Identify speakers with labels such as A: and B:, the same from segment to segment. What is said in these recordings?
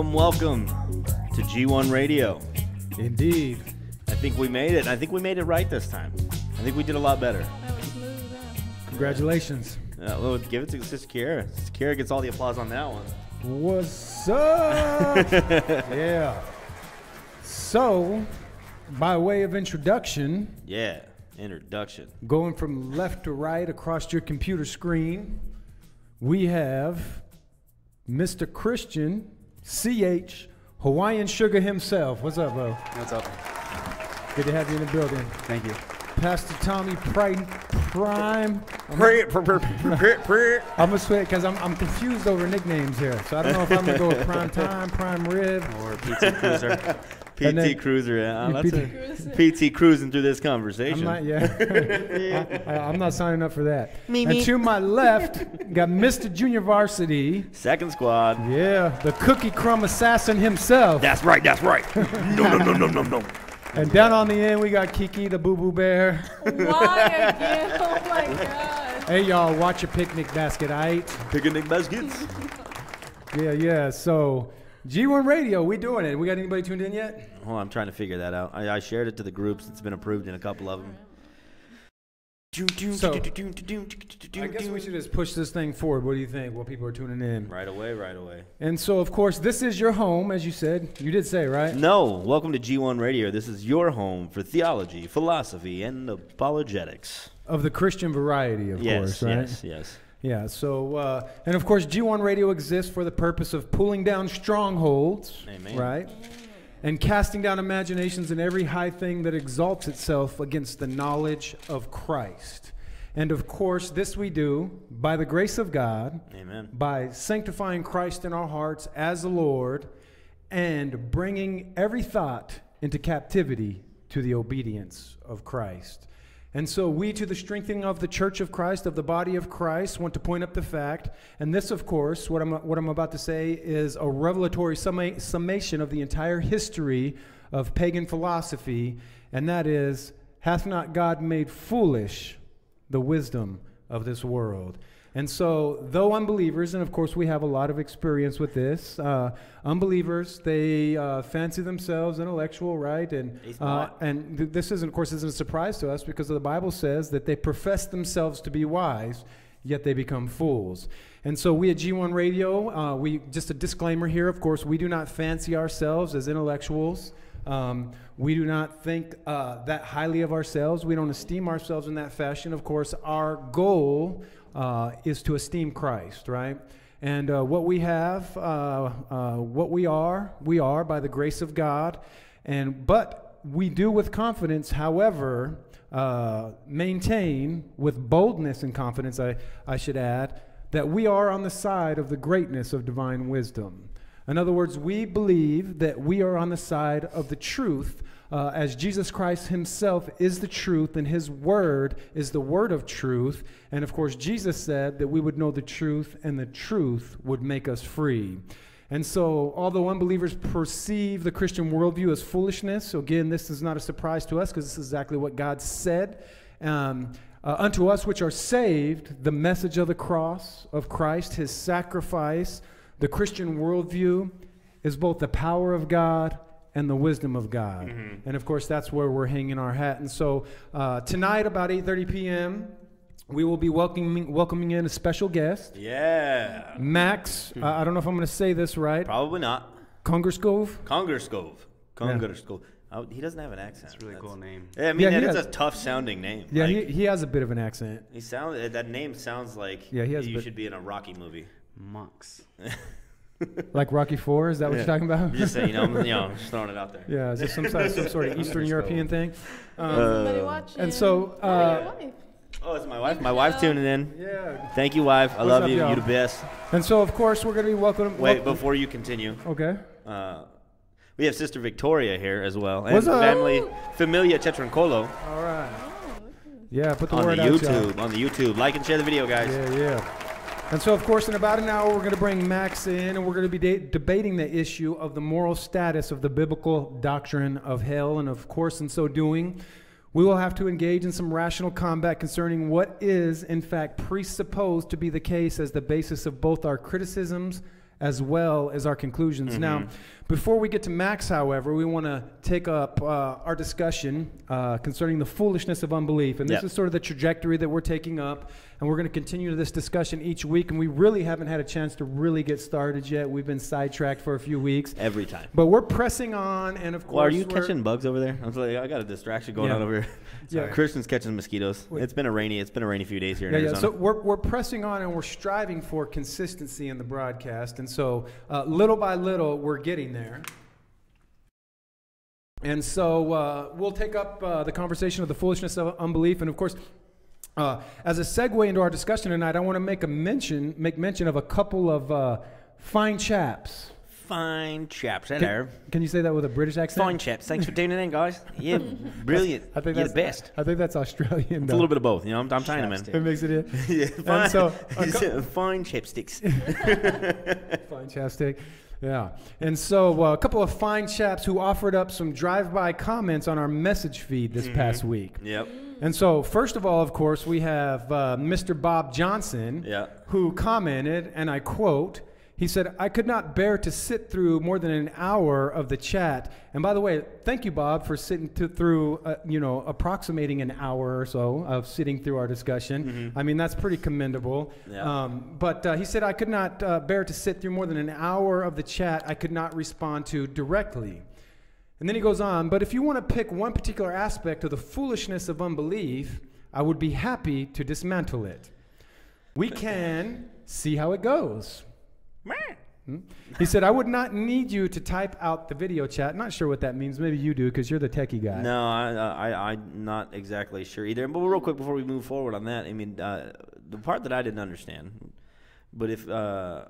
A: Welcome to G1 Radio.
B: Indeed.
A: I think we made it. I think we made it right this time. I think we did a lot better.
C: That was smooth.
B: Congratulations.
A: Well, give it to Sister Kiera. Sister Kiera gets all the applause on that one.
B: What's up? Yeah. So, by way of introduction,
A: Yeah, introduction.
B: going from left to right across your computer screen, we have Mr. Christian CH Hawaiian Sugar himself. What's up, bro?
D: What's up?
B: Good to have you in the building.
D: Thank you.
B: Pastor Tommy Prime. I'm gonna switch because I'm confused over nicknames here. So I don't know if I'm gonna go with Prime Time, Prime Rib,
A: Or PT Cruiser.
B: And then-
A: PT Cruiser. Yeah, that's
B: PT
A: PT cruising through this conversation.
B: I'm not, I'm not signing up for that. And to my left, got Mr. Junior Varsity.
A: Second squad.
B: Yeah, the cookie crumb assassin himself.
A: That's right. No.
B: And down on the end, we got Kiki, the boo-boo bear.
C: Why again? Oh my God.
B: Hey, y'all, watch your picnic basket, aight?
A: Picnic baskets.
B: Yeah. So, G1 Radio, we doing it. We got anybody tuned in yet?
A: Oh, I'm trying to figure that out. I shared it to the groups. It's been approved in a couple of them.
B: So, I guess we should just push this thing forward. What do you think? Well, people are tuning in.
A: Right away.
B: And so, of course, this is your home, as you said. You did say, right?
A: No, welcome to G1 Radio. This is your home for theology, philosophy, and apologetics.
B: Of the Christian variety, of course, right?
A: Yes.
B: Yeah, so, and of course, G1 Radio exists for the purpose of pulling down strongholds,
A: Amen.
B: right? And casting down imaginations and every high thing that exalts itself against the knowledge of Christ. And of course, this we do by the grace of God,
A: Amen.
B: by sanctifying Christ in our hearts as the Lord, and bringing every thought into captivity to the obedience of Christ. And so we, to the strengthening of the church of Christ, of the body of Christ, want to point up the fact, and this, of course, what I'm about to say is a revelatory summation of the entire history of pagan philosophy, and that is, hath not God made foolish the wisdom of this world? And so, though unbelievers, and of course we have a lot of experience with this, unbelievers, they fancy themselves intellectual, right? And this isn't, of course, isn't a surprise to us because the Bible says that they profess themselves to be wise, yet they become fools. And so we at G1 Radio, just a disclaimer here, of course, we do not fancy ourselves as intellectuals. We do not think that highly of ourselves. We don't esteem ourselves in that fashion. Of course, our goal is to esteem Christ, right? And what we have, what we are by the grace of God. But we do with confidence, however, maintain with boldness and confidence, I should add, that we are on the side of the greatness of divine wisdom. In other words, we believe that we are on the side of the truth, as Jesus Christ himself is the truth, and his word is the word of truth. And of course, Jesus said that we would know the truth, and the truth would make us free. And so, although unbelievers perceive the Christian worldview as foolishness, so again, this is not a surprise to us, because this is exactly what God said. Unto us which are saved, the message of the cross of Christ, his sacrifice, the Christian worldview is both the power of God and the wisdom of God. Mm-hmm. And of course, that's where we're hanging our hat. And so tonight, about 8:30 p.m., we will be welcoming in a special guest.
A: Yeah.
B: Max, I don't know if I'm going to say this right.
A: Probably not.
B: Congerskov?
A: Congerskov. He doesn't have an accent.
D: That's a really cool name.
A: Yeah, I mean, it's a tough sounding name.
B: Yeah, he has a bit of an accent.
A: That name sounds like you should be in a Rocky movie.
D: Monks.
B: Like Rocky IV? Is that what you're talking about?
A: Just saying, just throwing it out there.
B: Yeah, is this some sort of Eastern European thing?
C: Somebody watching.
B: And so,
C: your wife.
A: Oh, it's my wife. My wife's tuning in.
B: Yeah.
A: Thank you, wife. I love you.
B: Y'all?
A: You're the best.
B: And so, of course, we're going to be welcoming.
A: Wait, before you continue.
B: Okay.
A: We have Sister Victoria here as well, and
B: What's up?
A: Familia Chetrancolo.
B: All right. Yeah, put the
A: on
B: word
A: the
B: out,
A: YouTube.
B: y'all.
A: On the YouTube, like and share the video, guys.
B: Yeah. And so, of course, in about an hour, we're going to bring Max in, and we're going to be debating the issue of the moral status of the biblical doctrine of hell. And of course, in so doing, we will have to engage in some rational combat concerning what is, in fact, presupposed to be the case as the basis of both our criticisms as well as our conclusions.
A: Mm-hmm.
B: Now, before we get to Max, however, we want to take up our discussion concerning the foolishness of unbelief. And this is sort of the trajectory that we're taking up. And we're going to continue this discussion each week. And we really haven't had a chance to really get started yet. We've been sidetracked for a few weeks.
A: Every time.
B: But we're pressing on. And of course,
A: well, are you catching bugs over there? I got a distraction going on over here.
B: Yeah.
A: Christian's catching mosquitoes. It's been a rainy few days here in Arizona.
B: So we're pressing on, and we're striving for consistency in the broadcast. And so little by little, we're getting there. And so we'll take up the conversation of the foolishness of unbelief. And of course, as a segue into our discussion tonight, I want to make mention of a couple of fine chaps.
A: Fine chaps. Hello.
B: Can you say that with a British accent?
A: Fine chaps. Thanks for tuning in, guys. Yeah, brilliant.
B: I think
A: You're
B: that's
A: the best.
B: I think that's Australian.
A: It's a little bit of both. I'm Chinaman.
B: It makes it in.
A: Yeah, fine.
B: And so,
A: fine chapsticks.
B: Fine chapstick. Yeah. And so a couple of fine chaps who offered up some drive-by comments on our message feed this past week.
A: Yep.
B: And so, first of all, of course, we have Mr. Bob Johnson, who commented, and I quote, he said, "I could not bear to sit through more than an hour of the chat." And by the way, thank you, Bob, for sitting through, approximating an hour or so of sitting through our discussion. I mean, that's pretty commendable.
A: Yeah.
B: But he said, "I could not bear to sit through more than an hour of the chat I could not respond to directly." And then he goes on, "But if you want to pick one particular aspect of the foolishness of unbelief, I would be happy to dismantle it. We can see how it goes." He said, "I would not need you to type out the video chat." Not sure what that means. Maybe you do, because you're the techie guy.
A: No, I'm not exactly sure either. But real quick, before we move forward on that, I mean, the part that I didn't understand, but if how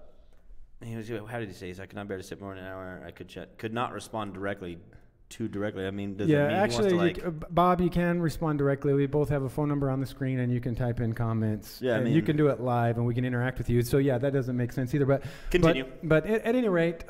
A: did he say? He said, "I could not bear to sit more than an hour. I could not respond directly." Too directly. I mean, does it mean
B: actually,
A: he wants to
B: Bob, you can respond directly. We both have a phone number on the screen, and you can type in comments.
A: Yeah,
B: and you can do it live, and we can interact with you. So yeah, that doesn't make sense either. But
A: continue.
B: But at any rate,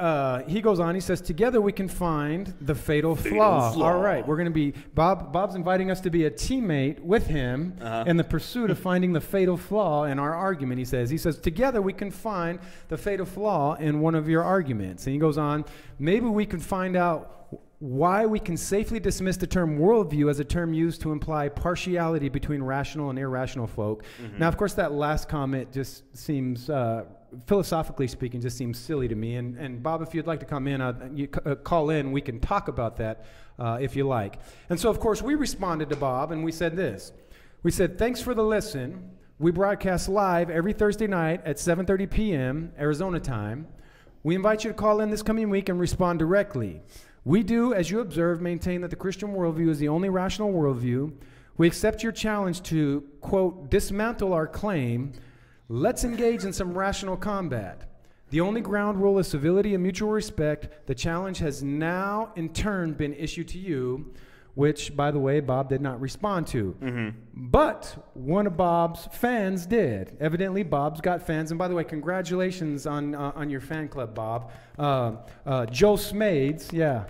B: he goes on. He says, "Together we can find the fatal flaw." All right, we're going to be Bob's inviting us to be a teammate with him in the pursuit of finding the fatal flaw in our argument. He says, "Together we can find the fatal flaw in one of your arguments." And he goes on, "Maybe we can find out why we can safely dismiss the term worldview as a term used to imply partiality between rational and irrational folk." Now, of course, that last comment just seems, philosophically speaking, just seems silly to me. And Bob, if you'd like to come in, call in, we can talk about that if you like. And so, of course, we responded to Bob, and we said this. We said, "Thanks for the listen. We broadcast live every Thursday night at 7:30 p.m. Arizona time. We invite you to call in this coming week and respond directly. We do, as you observe, maintain that the Christian worldview is the only rational worldview. We accept your challenge to, quote, dismantle our claim. Let's engage in some rational combat. The only ground rule is civility and mutual respect. The challenge has now, in turn, been issued to you," which, by the way, Bob did not respond to. But one of Bob's fans did. Evidently, Bob's got fans. And by the way, congratulations on your fan club, Bob. Joe Smades, yeah.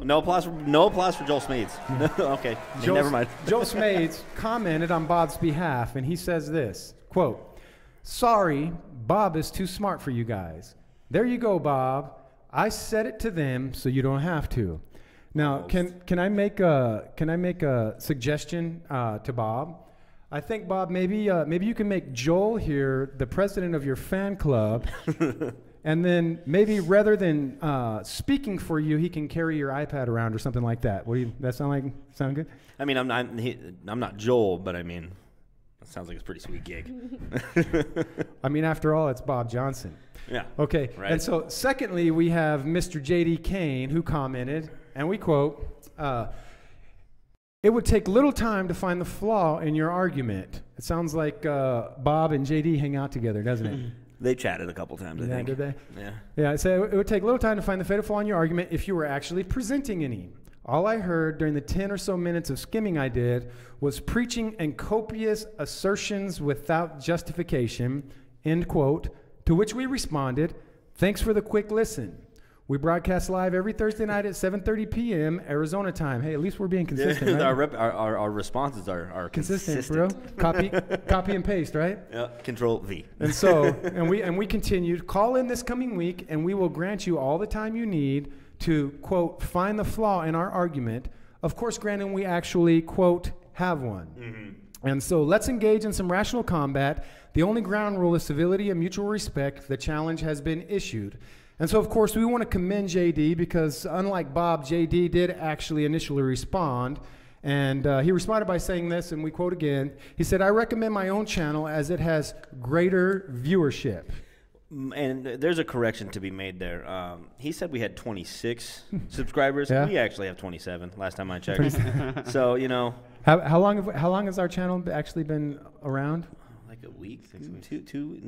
A: No applause for Joel Smades. Okay, never mind.
B: Joe Smades commented on Bob's behalf, and he says this, quote, "Sorry, Bob is too smart for you guys. There you go, Bob. I said it to them so you don't have to." Now, can I make a suggestion to Bob? I think, Bob, maybe you can make Joel here the president of your fan club, and then maybe rather than speaking for you, he can carry your iPad around or something like that. That sound good?
A: I mean, I'm not Joel, but I mean, that sounds like it's a pretty sweet gig.
B: I mean, after all, it's Bob Johnson.
A: Yeah.
B: Okay. Right. And so, secondly, we have Mr. J.D. Kane, who commented, and we quote, "It would take little time to find the flaw in your argument." It sounds like Bob and J.D. hang out together, doesn't it?
A: They chatted a couple times, I think.
B: Did they?
A: Yeah.
B: Yeah, so it would take little time to find the fatal flaw in your argument if you were actually presenting any. All I heard during the 10 or so minutes of skimming I did was preaching and copious assertions without justification, end quote, to which we responded, thanks for the quick listen. We broadcast live every Thursday night at 7:30 p.m. Arizona time. Hey, at least we're being consistent, right?
A: Our responses are
B: Consistent, bro. Copy and paste, right?
A: Yeah. Control V.
B: And so, and we continued, call in this coming week, and we will grant you all the time you need to, quote, find the flaw in our argument. Of course, granted, we actually, quote, have one. Mm-hmm. And so let's engage in some rational combat. The only ground rule is civility and mutual respect. The challenge has been issued. And so, of course, we want to commend JD because, unlike Bob, JD did actually initially respond. And he responded by saying this, and we quote again. He said, I recommend my own channel as it has greater viewership.
A: And there's a correction to be made there. He said we had 26 subscribers.
B: Yeah.
A: We actually have 27 last time I checked. So, you know.
B: How long has our channel actually been around?
A: Like a week? 6 weeks?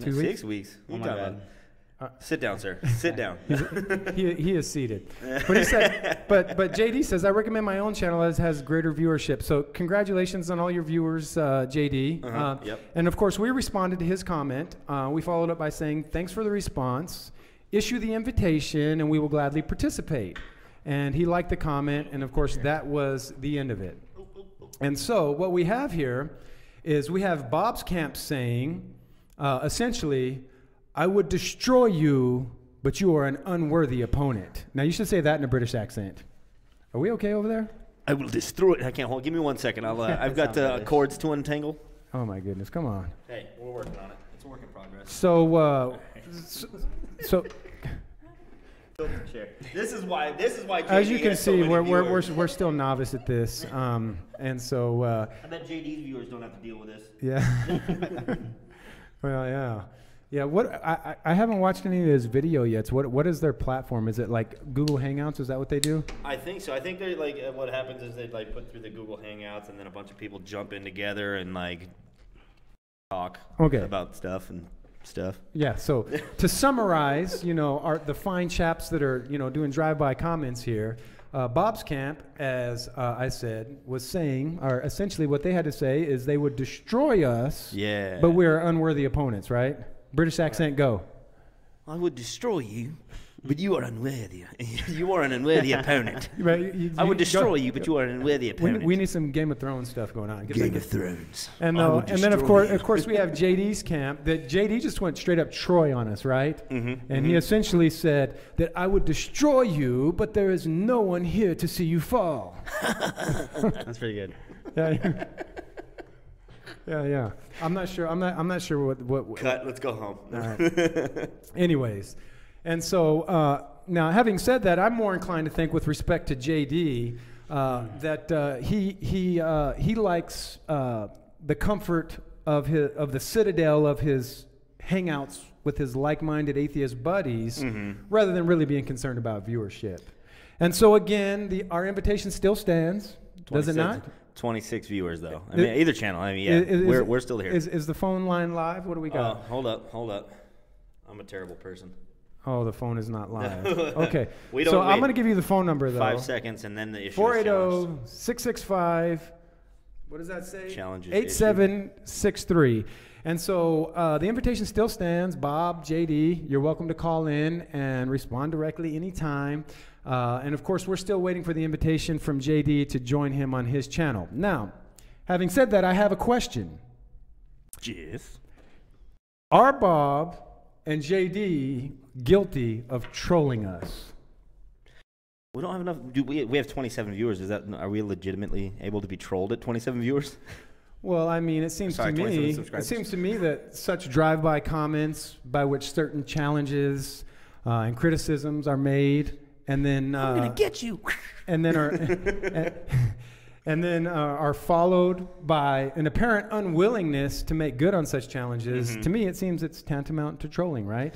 A: 6 weeks.
D: Oh my God.
A: Sit down, sir. Sit down.
B: He is seated. But he said, but JD says, I recommend my own channel as has greater viewership. So congratulations on all your viewers, JD.
A: Yep.
B: And of course, we responded to his comment. We followed up by saying, thanks for the response. Issue the invitation, and we will gladly participate. And he liked the comment, and of course, that was the end of it. And so what we have here is we have Bob's Camp saying, essentially, I would destroy you, but you are an unworthy opponent. Now, you should say that in a British accent. Are we okay over there?
A: I will destroy it. I can't hold. Give me 1 second. I've got chords to untangle.
B: Oh, my goodness. Come on.
A: Hey, we're working on it. It's a work in progress.
B: So,
A: This is why.
B: as you
A: JD
B: can
A: has so
B: see,
A: many viewers.
B: we're still novice at this. And so,
A: I bet JD's viewers don't have to deal with this.
B: yeah. Well, yeah. Yeah, I haven't watched any of his video yet. So what is their platform? Is it like Google Hangouts? Is that what they do?
A: I think so. I think they like what happens is they like put through the Google Hangouts, and then a bunch of people jump in together and like talk about stuff and stuff.
B: Yeah. So to summarize, the fine chaps that are doing drive-by comments here. Bob's Camp, as I said, was saying, or essentially what they had to say is they would destroy us.
A: Yeah.
B: But we're unworthy opponents, right? British accent, go.
A: I would destroy you, but you are unworthy. You are an unworthy opponent.
B: Right,
A: I would destroy you, but you are an unworthy opponent.
B: We need some Game of Thrones stuff going on.
A: Game of Thrones.
B: And then of course we have JD's camp. That JD just went straight up Troy on us, right? Mm-hmm, and he essentially said that I would destroy you, but there is no one here to see you fall.
D: That's pretty good.
B: Yeah. Yeah. I'm not sure what
A: Cut. Let's go home.
B: All right. Anyways, and so now having said that, I'm more inclined to think, with respect to JD, that he likes the comfort of the citadel of his hangouts with his like-minded atheist buddies, rather than really being concerned about viewership. And so again, our invitation still stands, does it not?
A: 26 viewers, though. I mean, either channel. I mean, yeah, we're still here.
B: Is the phone line live? What do we got?
A: Hold up. I'm a terrible person.
B: Oh, the phone is not live. Okay.
A: So
B: I'm going to give you the phone number, though.
A: 5 seconds, and then the issue
B: 480-665. What does that say?
A: Challenges
B: 8763. And so the invitation still stands. Bob, JD, you're welcome to call in and respond directly anytime. And of course, we're still waiting for the invitation from JD to join him on his channel. Now, having said that, I have a question.
A: Yes.
B: Are Bob and JD guilty of trolling us?
A: We don't have enough. We have 27 viewers. Are we legitimately able to be trolled at 27 viewers?
B: Well, I mean, it seems to me that such drive-by comments by which certain challenges and criticisms are made, and then
A: I'm gonna get you,
B: and then are followed by an apparent unwillingness to make good on such challenges. To me, it seems it's tantamount to trolling, right?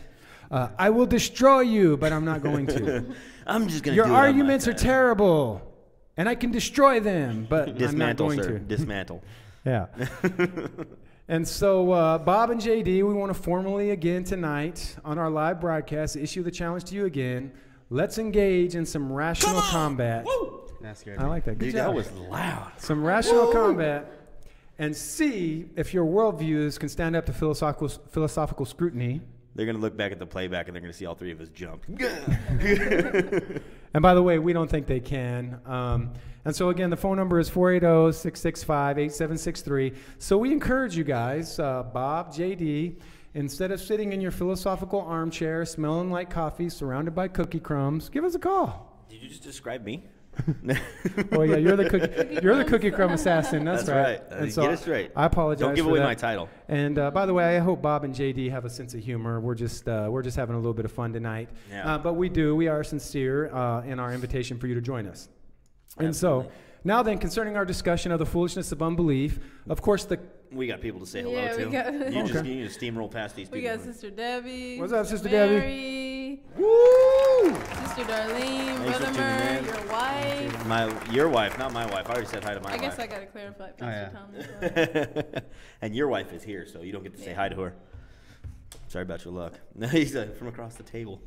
B: I will destroy you, but I'm not going to.
A: I'm just going to.
B: Your arguments are terrible, and I can destroy them, but I'm not going to.
A: Dismantle.
B: Yeah. And so, Bob and JD, we want to formally again tonight on our live broadcast issue the challenge to you again. Let's engage in some rational combat.
A: Woo!
D: That scared
B: I
D: me.
B: like that. Good
A: Dude,
B: job.
A: that was loud.
B: Some rational combat. And C, if your worldviews can stand up to philosophical scrutiny.
A: They're going to look back at the playback and they're going to see all three of us jump.
B: And by the way, we don't think they can. And so again, the phone number is 480-665-8763. So we encourage you guys, Bob, JD, instead of sitting in your philosophical armchair, smelling like coffee, surrounded by cookie crumbs, give us a call.
A: Did you just describe me?
B: Oh yeah, you're the cookie crumb assassin. That's right. And so
A: Get it straight.
B: I apologize.
A: Don't give
B: for
A: away
B: that.
A: my title.
B: And by the way, I hope Bob and JD have a sense of humor. We're just having a little bit of fun tonight.
A: Yeah.
B: But we are sincere in our invitation for you to join us. And so now then, concerning our discussion of the foolishness of unbelief, of course
A: We got people to say hello
C: Yeah, we
A: to.
C: got-
A: You
B: Okay.
A: need to steamroll past these
C: We
A: people.
C: got Sister Debbie.
B: What's up, Sister
C: Mary,
B: Debbie? Woo!
C: Sister Darlene,
A: Thanks for
C: Brother
A: tuning
C: Murr,
A: in.
C: your wife.
A: Your wife, not my wife. I already said hi to my
C: I
A: wife.
C: guess I gotta clarify, Pastor
D: yeah.
C: Thomas.
A: And your wife is here, so you don't get to say
C: Yeah.
A: hi to her. Sorry about your luck. He's from across the table.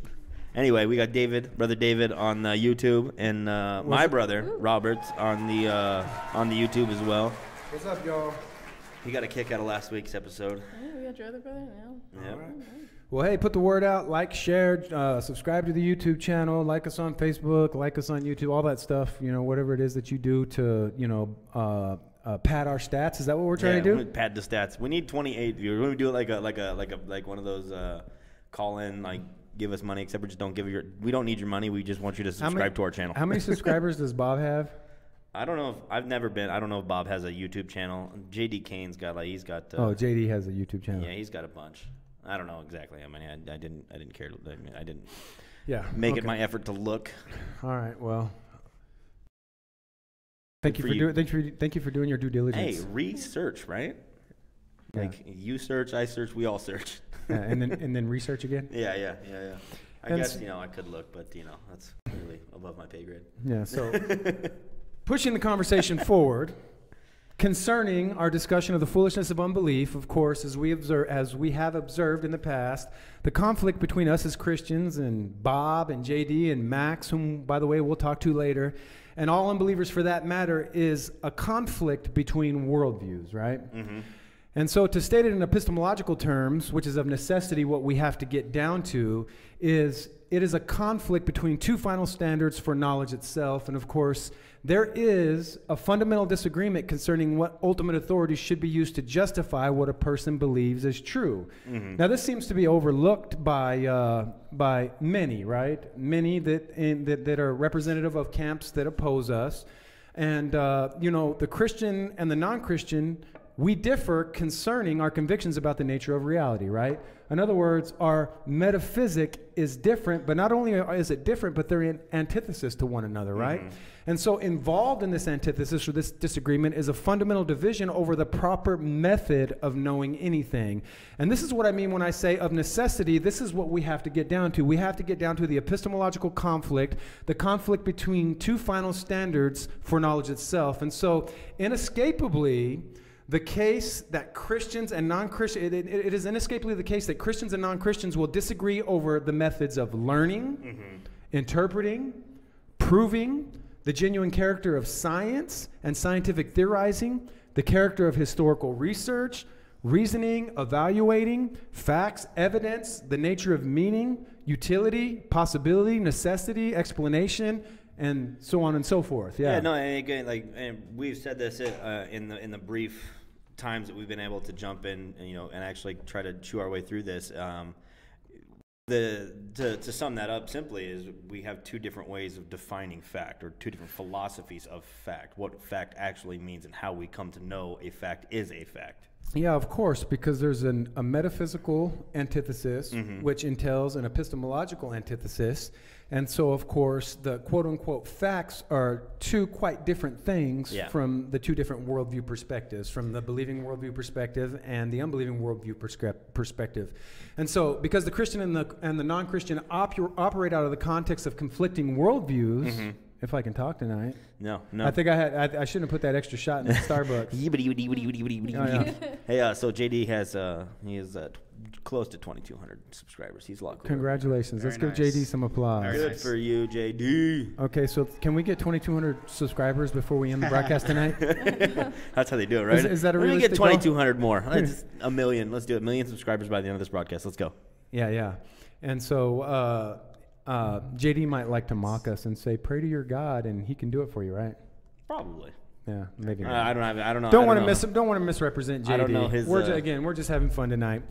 A: Anyway, we got Brother David on YouTube, and my brother Robert on the YouTube as well.
B: What's up, y'all?
A: He got a kick out of last week's episode.
C: Yeah, we got your other brother now.
A: Yep.
B: Well, hey, put the word out, like, share, subscribe to the YouTube channel, like us on Facebook, like us on YouTube, all that stuff. You know, whatever it is that you do to, pad our stats. Is that what we're trying to do?
A: Pad the stats. We need 28 viewers. We're gonna do it like one of those call in, like, give us money, except we just don't give your. We don't need your money. We just want you to subscribe to our channel.
B: How many subscribers does Bob have?
A: I don't know if I don't know if Bob has a YouTube channel. JD Kane's got he's got.
B: JD has a YouTube channel.
A: Yeah, he's got a bunch. I don't know exactly. I mean, I didn't care. I didn't
B: Yeah.
A: make it
B: okay.
A: my effort to look.
B: All right. Well, thank you
A: for
B: for
A: you.
B: doing. Thank you for doing your due
A: Hey,
B: diligence.
A: research, right?
B: Yeah.
A: Like you search, I search, we all search.
B: And then research again.
A: Yeah. I
B: And
A: guess
B: s-
A: I could look, but that's really above my pay grade.
B: Yeah. So, pushing the conversation forward concerning our discussion of the foolishness of unbelief, of course, as we have observed in the past, the conflict between us as Christians and Bob and JD and Max, whom, by the way, we'll talk to later, and all unbelievers for that matter, is a conflict between worldviews, right?
A: Mm-hmm.
B: And so, to state it in epistemological terms, which is of necessity what we have to get down to, is it is a conflict between two final standards for knowledge itself. And of course, there is a fundamental disagreement concerning what ultimate authority should be used to justify what a person believes is true.
A: Mm-hmm.
B: Now, this seems to be overlooked by many, right? Many that are representative of camps that oppose us. And, the Christian and the non-Christian, we differ concerning our convictions about the nature of reality, right? In other words, our metaphysic is different, but not only is it different, but they're in antithesis to one another, right?
A: Mm-hmm.
B: And so involved in this antithesis or this disagreement is a fundamental division over the proper method of knowing anything. And this is what I mean when I say of necessity, this is what we have to get down to. We have to get down to the epistemological conflict, the conflict between two final standards for knowledge itself. And so inescapably, the case that Christians and non-Christians, it is inescapably the case that Christians and non-Christians will disagree over the methods of learning, interpreting, proving the genuine character of science and scientific theorizing, the character of historical research, reasoning, evaluating, facts, evidence, the nature of meaning, utility, possibility, necessity, explanation, and so on and so forth.
A: Yeah, no, and again, and we've said this in the brief times that we've been able to jump in, and actually try to chew our way through this. To sum that up simply is we have two different ways of defining fact, or two different philosophies of fact, what fact actually means and how we come to know a fact is a fact.
B: Yeah, of course, because there's a metaphysical antithesis, which entails an epistemological antithesis. And so, of course, the quote-unquote facts are two quite different things from the two different worldview perspectives, from the believing worldview perspective and the unbelieving worldview perspective. And so, because the Christian and the non-Christian operate out of the context of conflicting worldviews, if I can talk tonight.
A: No.
B: I think I shouldn't have put that extra shot in the Starbucks.
A: Hey, so JD has close to 2,200 subscribers. He's a lot cooler.
B: Congratulations. Let's
D: Very
B: give
D: nice.
B: JD some applause.
D: Very
A: Good
D: nice.
A: for you, JD.
B: Okay, so can we get 2,200 subscribers before we end the broadcast tonight?
A: That's how they do it, right?
B: Is that a
A: We're gonna get
B: realistic goal?
A: 2,200 more. Let's a million. Let's do it. 1 million subscribers by the end of this broadcast. Let's go.
B: Yeah. And so JD might like to mock us and say, pray to your God, and he can do it for you, right?
A: Probably.
B: Yeah, maybe not.
A: I don't know.
B: Don't want to misrepresent JD.
A: I don't know his,
B: We're just having fun tonight.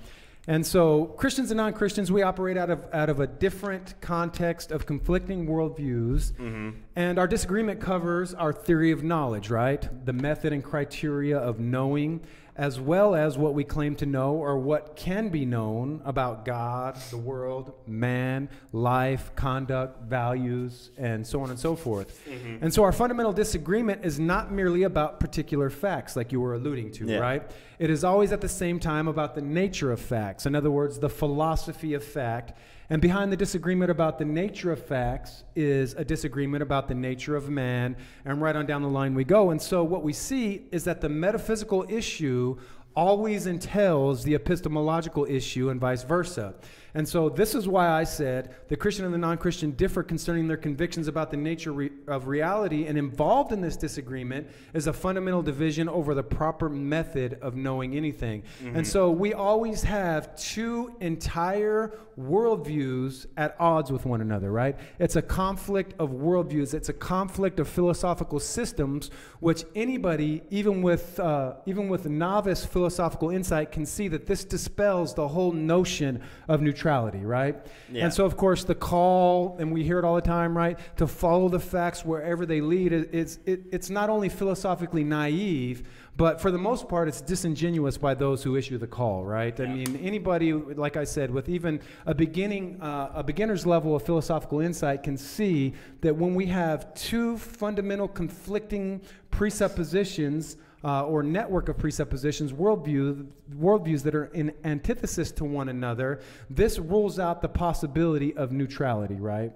B: And so Christians and non-Christians, we operate out of a different context of conflicting worldviews.
A: Mm-hmm.
B: And our disagreement covers our theory of knowledge, right? The method and criteria of knowing, as well as what we claim to know or what can be known about God, the world, man, life, conduct, values, and so on and so forth.
A: Mm-hmm.
B: And so our fundamental disagreement is not merely about particular facts, like you were alluding to,
A: Yeah.
B: right? It is always at the same time about the nature of facts. In other words, the philosophy of fact. And behind the disagreement about the nature of facts is a disagreement about the nature of man. And right on down the line we go. And so what we see is that the metaphysical issue always entails the epistemological issue and vice versa. And so this is why I said the Christian and the non-Christian differ concerning their convictions about the nature of reality, and involved in this disagreement is a fundamental division over the proper method of knowing anything.
A: Mm-hmm.
B: And so we always have two entire worldviews at odds with one another, right? It's a conflict of worldviews. It's a conflict of philosophical systems, which anybody, even with novice philosophical insight, can see that this dispels the whole notion of neutrality, right?
A: Yeah.
B: And so, of course, the call, and we hear it all the time, right, to follow the facts wherever they lead, it's not only philosophically naive, but for the most part, it's disingenuous by those who issue the call, right?
A: Yeah.
B: I mean, anybody, like I said, with even a beginner's level of philosophical insight can see that when we have two fundamental conflicting presuppositions or network of presuppositions, worldviews that are in antithesis to one another, this rules out the possibility of neutrality, right?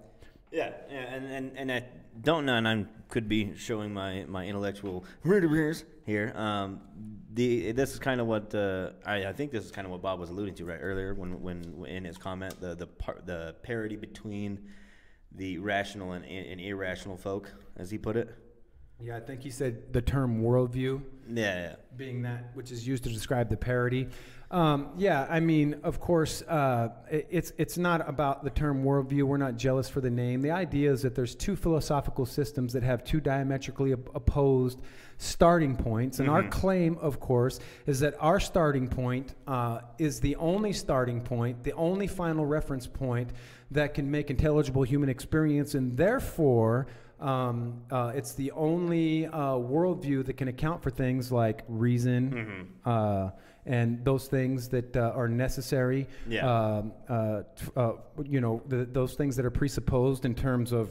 A: Yeah, and I don't know, and I could be showing my intellectual rudimentary here. This is kind of what I think this is kind of what Bob was alluding to right earlier when in his comment, the parity between the rational and irrational folk, as he put it.
B: Yeah, I think he said the term worldview.
A: Yeah.
B: Being that which is used to describe the parity. Yeah, I mean, of course, it's not about the term worldview. We're not jealous for the name. The idea is that there's two philosophical systems that have two diametrically opposed starting points. And our claim, of course, is that our starting point is the only starting point, the only final reference point that can make intelligible human experience, and therefore it's the only worldview that can account for things like reason and those things that are necessary.
A: Yeah.
B: Those things that are presupposed in terms of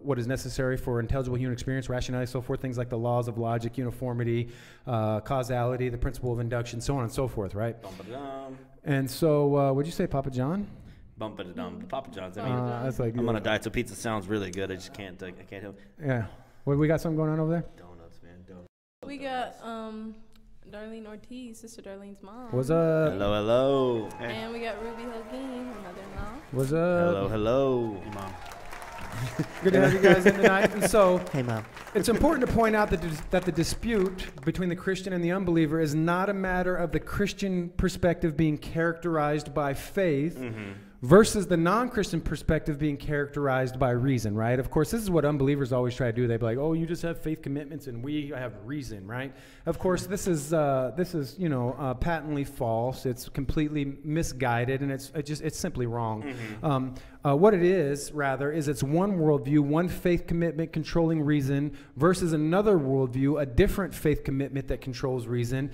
B: what is necessary for intelligible human experience, rationality, so forth. Things like the laws of logic, uniformity, causality, the principle of induction, so on and so forth, right?
A: Bum-ba-dum.
B: And so, what'd you say, Papa John?
A: Bum-ba-da-dum. Papa John's. I mean,
B: That's like
A: I'm on a diet, so pizza sounds really good. I just can't. I can't help.
B: yeah. What, we got something going on over there?
A: Donuts, man. Donuts.
C: We got Darlene Ortiz, Sister Darlene's mom.
B: What's up?
A: Hello.
C: And we got Ruby Holguin, her mother-in-law.
B: What's up?
A: Hello.
D: Hey, Mom.
B: Good to have you guys in tonight. And so,
A: Hey, Mom.
B: it's important to point out that the dispute between the Christian and the unbeliever is not a matter of the Christian perspective being characterized by faith versus the non-Christian perspective being characterized by reason, right? Of course, this is what unbelievers always try to do. They'd be like, "Oh, you just have faith commitments, and we have reason," right? Of course, this is patently false. It's completely misguided, and it's simply wrong. What it is, rather, is it's one worldview, one faith commitment controlling reason versus another worldview, a different faith commitment that controls reason,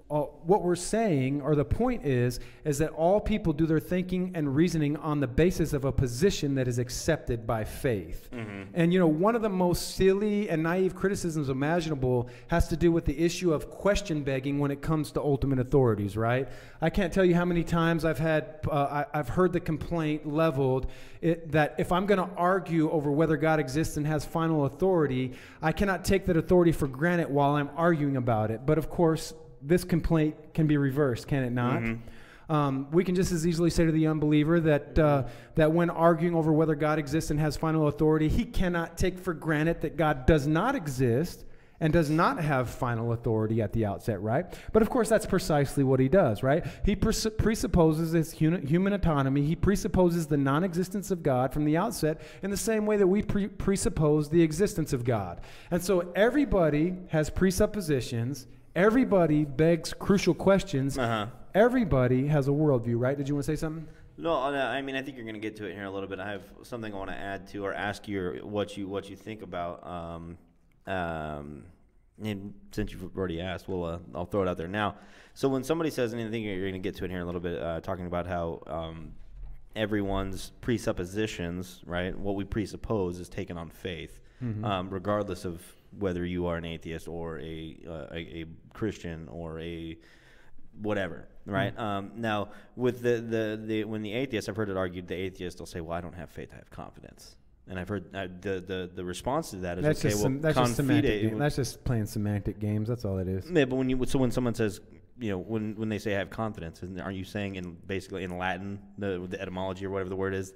B: what we're saying, or the point is that all people do their thinking and reasoning on the basis of a position that is accepted by faith. And, one of the most silly and naive criticisms imaginable has to do with the issue of question begging when it comes to ultimate authorities, right? I can't tell you how many times I've heard the complaint leveled that if I'm going to argue over whether God exists and has final authority, I cannot take that authority for granted while I'm arguing about it. But of course, this complaint can be reversed, can it not? We can just as easily say to the unbeliever that that when arguing over whether God exists and has final authority, he cannot take for granted that God does not exist and does not have final authority at the outset, right? But of course, that's precisely what he does, right? He presupposes his human autonomy. He presupposes the non-existence of God from the outset in the same way that we presuppose the existence of God. And so everybody has presuppositions. Everybody begs crucial questions. Everybody has a worldview, right? Did you want to say something?
A: No, I mean, I think you're going to get to it here in a little bit. I have something I want to add to or ask you what you think about. And since you've already asked, I'll throw it out there now. So when somebody says anything, you're going to get to it here in a little bit, talking about how everyone's presuppositions, right? What we presuppose is taken on faith, regardless of whether you are an atheist or a Christian or a whatever, right? Now, with the when the atheists, I've heard it argued, the atheist will say, "Well, I don't have faith; I have confidence." And I've heard the response to that is,
B: that's
A: okay,
B: just
A: well,
B: that's just
A: confide.
B: that's just playing semantic games. That's all it is.
A: Yeah, but when someone says, when they say I have confidence, aren't you saying basically in Latin, the etymology or whatever the word is,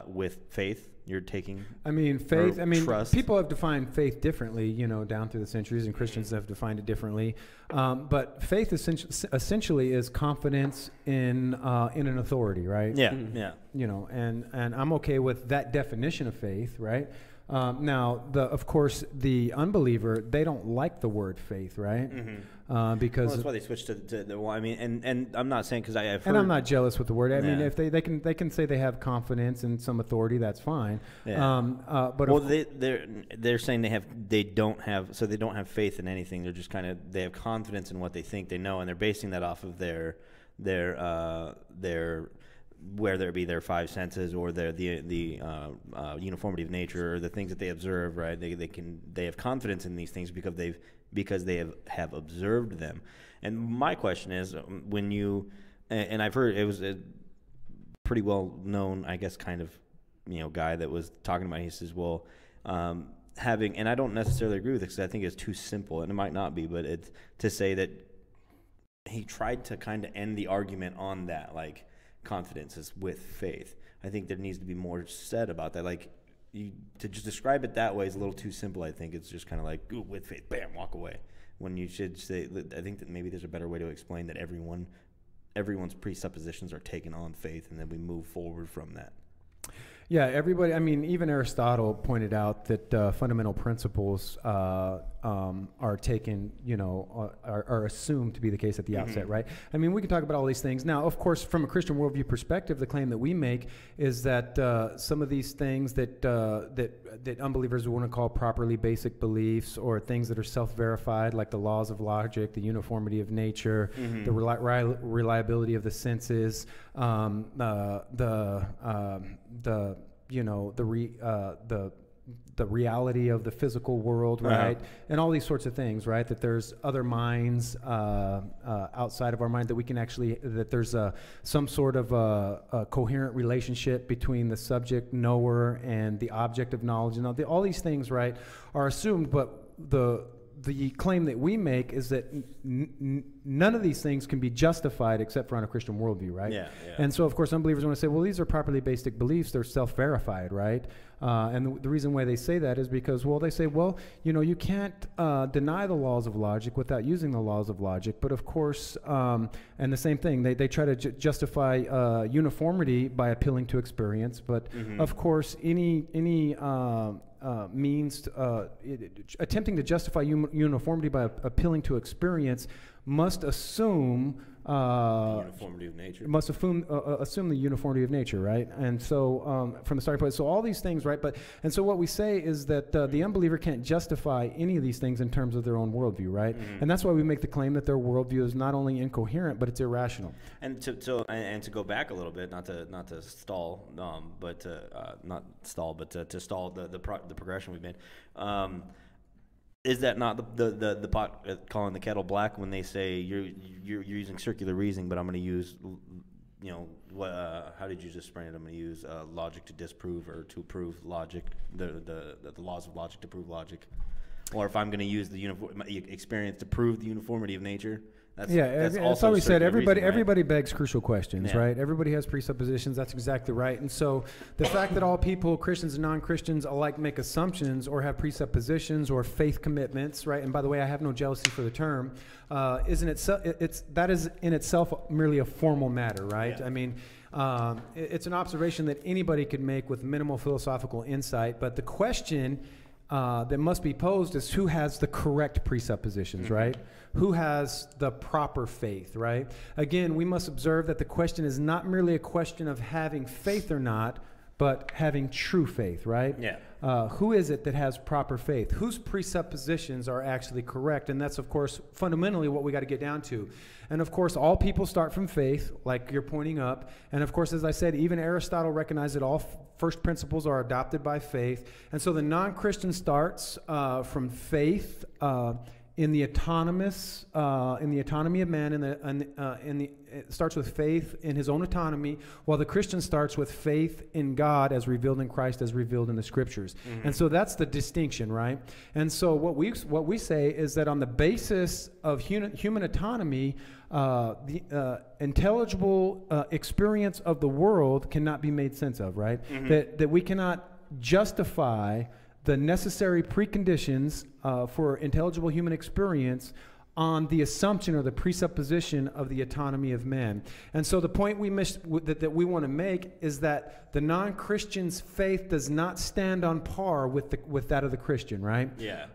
A: with faith, you're taking?
B: I mean, faith. I mean,
A: trust.
B: People have defined faith differently, down through the centuries, and Christians have defined it differently. But faith essentially is confidence in an authority, right?
A: Yeah, yeah.
B: And I'm okay with that definition of faith, right? Now, of course, the unbeliever, they don't like the word faith, right? Because
A: that's why they switched to the. Well, I mean, and I'm not saying because I've heard.
B: And I'm not jealous with the word. I mean, if they can say they have confidence in some authority, that's fine.
A: Yeah.
B: But
A: they're saying they don't have faith in anything. They're just they have confidence in what they think they know, and they're basing that off of their whether it be their five senses or the uniformity of nature or the things that they observe, right? They have confidence in these things because they have observed them. And my question is, when you and I've heard it was a pretty well known, I guess, kind of guy that was talking about. He says, well, having, and I don't necessarily agree with it because I think it's too simple, and it might not be, but it's to say that he tried to kind of end the argument on that, like, confidence is with faith. I think there needs to be more said about that. Like, to just describe it that way is a little too simple. I think it's just kind of like, ooh, with faith, bam, walk away. When you should say, I think that maybe there's a better way to explain that everyone's presuppositions are taken on faith, and then we move forward from that.
B: Yeah, everybody. I mean, even Aristotle pointed out that fundamental principles are taken, are assumed to be the case at the outset, right? I mean, we can talk about all these things. Now, of course, from a Christian worldview perspective, the claim that we make is that some of these things that unbelievers would want to call properly basic beliefs, or things that are self-verified, like the laws of logic, the uniformity of nature, the reliability of the senses, the reality of the physical world, right? And all these sorts of things, right? That there's other minds outside of our mind, that we can actually, that there's some sort of a coherent relationship between the subject knower and the object of knowledge, and all these things, right, are assumed. But the claim that we make is that none of these things can be justified except for on a Christian worldview, right?
A: Yeah.
B: And so, of course, unbelievers want to say, well, these are properly basic beliefs. They're self-verified, right? And the reason why they say that is because, well, they say, well, you can't deny the laws of logic without using the laws of logic. But, of course, and the same thing, they try to justify uniformity by appealing to experience. But, of course, any means attempting to justify uniformity by appealing to experience must assume
A: uniformity of nature.
B: Must assume the uniformity of nature, right? And so from the starting point, so all these things, right? And so what we say is that the unbeliever can't justify any of these things in terms of their own worldview, right? And that's why we make the claim that their worldview is not only incoherent, but it's irrational.
A: And to go back a little bit, not to stall, but to stall the progression we've made. Is that not the pot calling the kettle black when they say you're using circular reasoning, but I'm going to use, how did you just explain it? I'm going to use logic to disprove or to prove logic, the laws of logic to prove logic, or if I'm going to use the experience to prove the uniformity of nature,
B: That's
A: also
B: always said.
A: circular
B: Everybody,
A: reasoning, right?
B: everybody begs crucial questions,
A: Yeah.
B: right? Everybody has presuppositions. That's exactly right. And so, the fact that all people, Christians and non-Christians, alike make assumptions or have presuppositions or faith commitments, right? And by the way, I have no jealousy for the term. That is in itself merely a formal matter, right?
A: Yeah.
B: I mean, it's an observation that anybody could make with minimal philosophical insight. But the question that must be posed is who has the correct presuppositions, right? Who has the proper faith, right? Again, we must observe that the question is not merely a question of having faith or not, but having true faith, right?
A: Yeah.
B: Who is it that has proper faith? Whose presuppositions are actually correct? And that's, of course, fundamentally what we got to get down to. And, of course, all people start from faith, like you're pointing up. And, of course, as I said, even Aristotle recognized that all first principles are adopted by faith. And so the non-Christian starts from faith in the autonomy of man, it starts with faith in his own autonomy, while the Christian starts with faith in God as revealed in Christ, as revealed in the Scriptures. And so that's the distinction, right? And so what we say is that on the basis of human autonomy, the intelligible experience of the world cannot be made sense of, right? That we cannot justify the necessary preconditions for intelligible human experience on the assumption or the presupposition of the autonomy of man. And so the point that we want to make is that the non-Christian's faith does not stand on par with that of the Christian, right?
A: Yeah.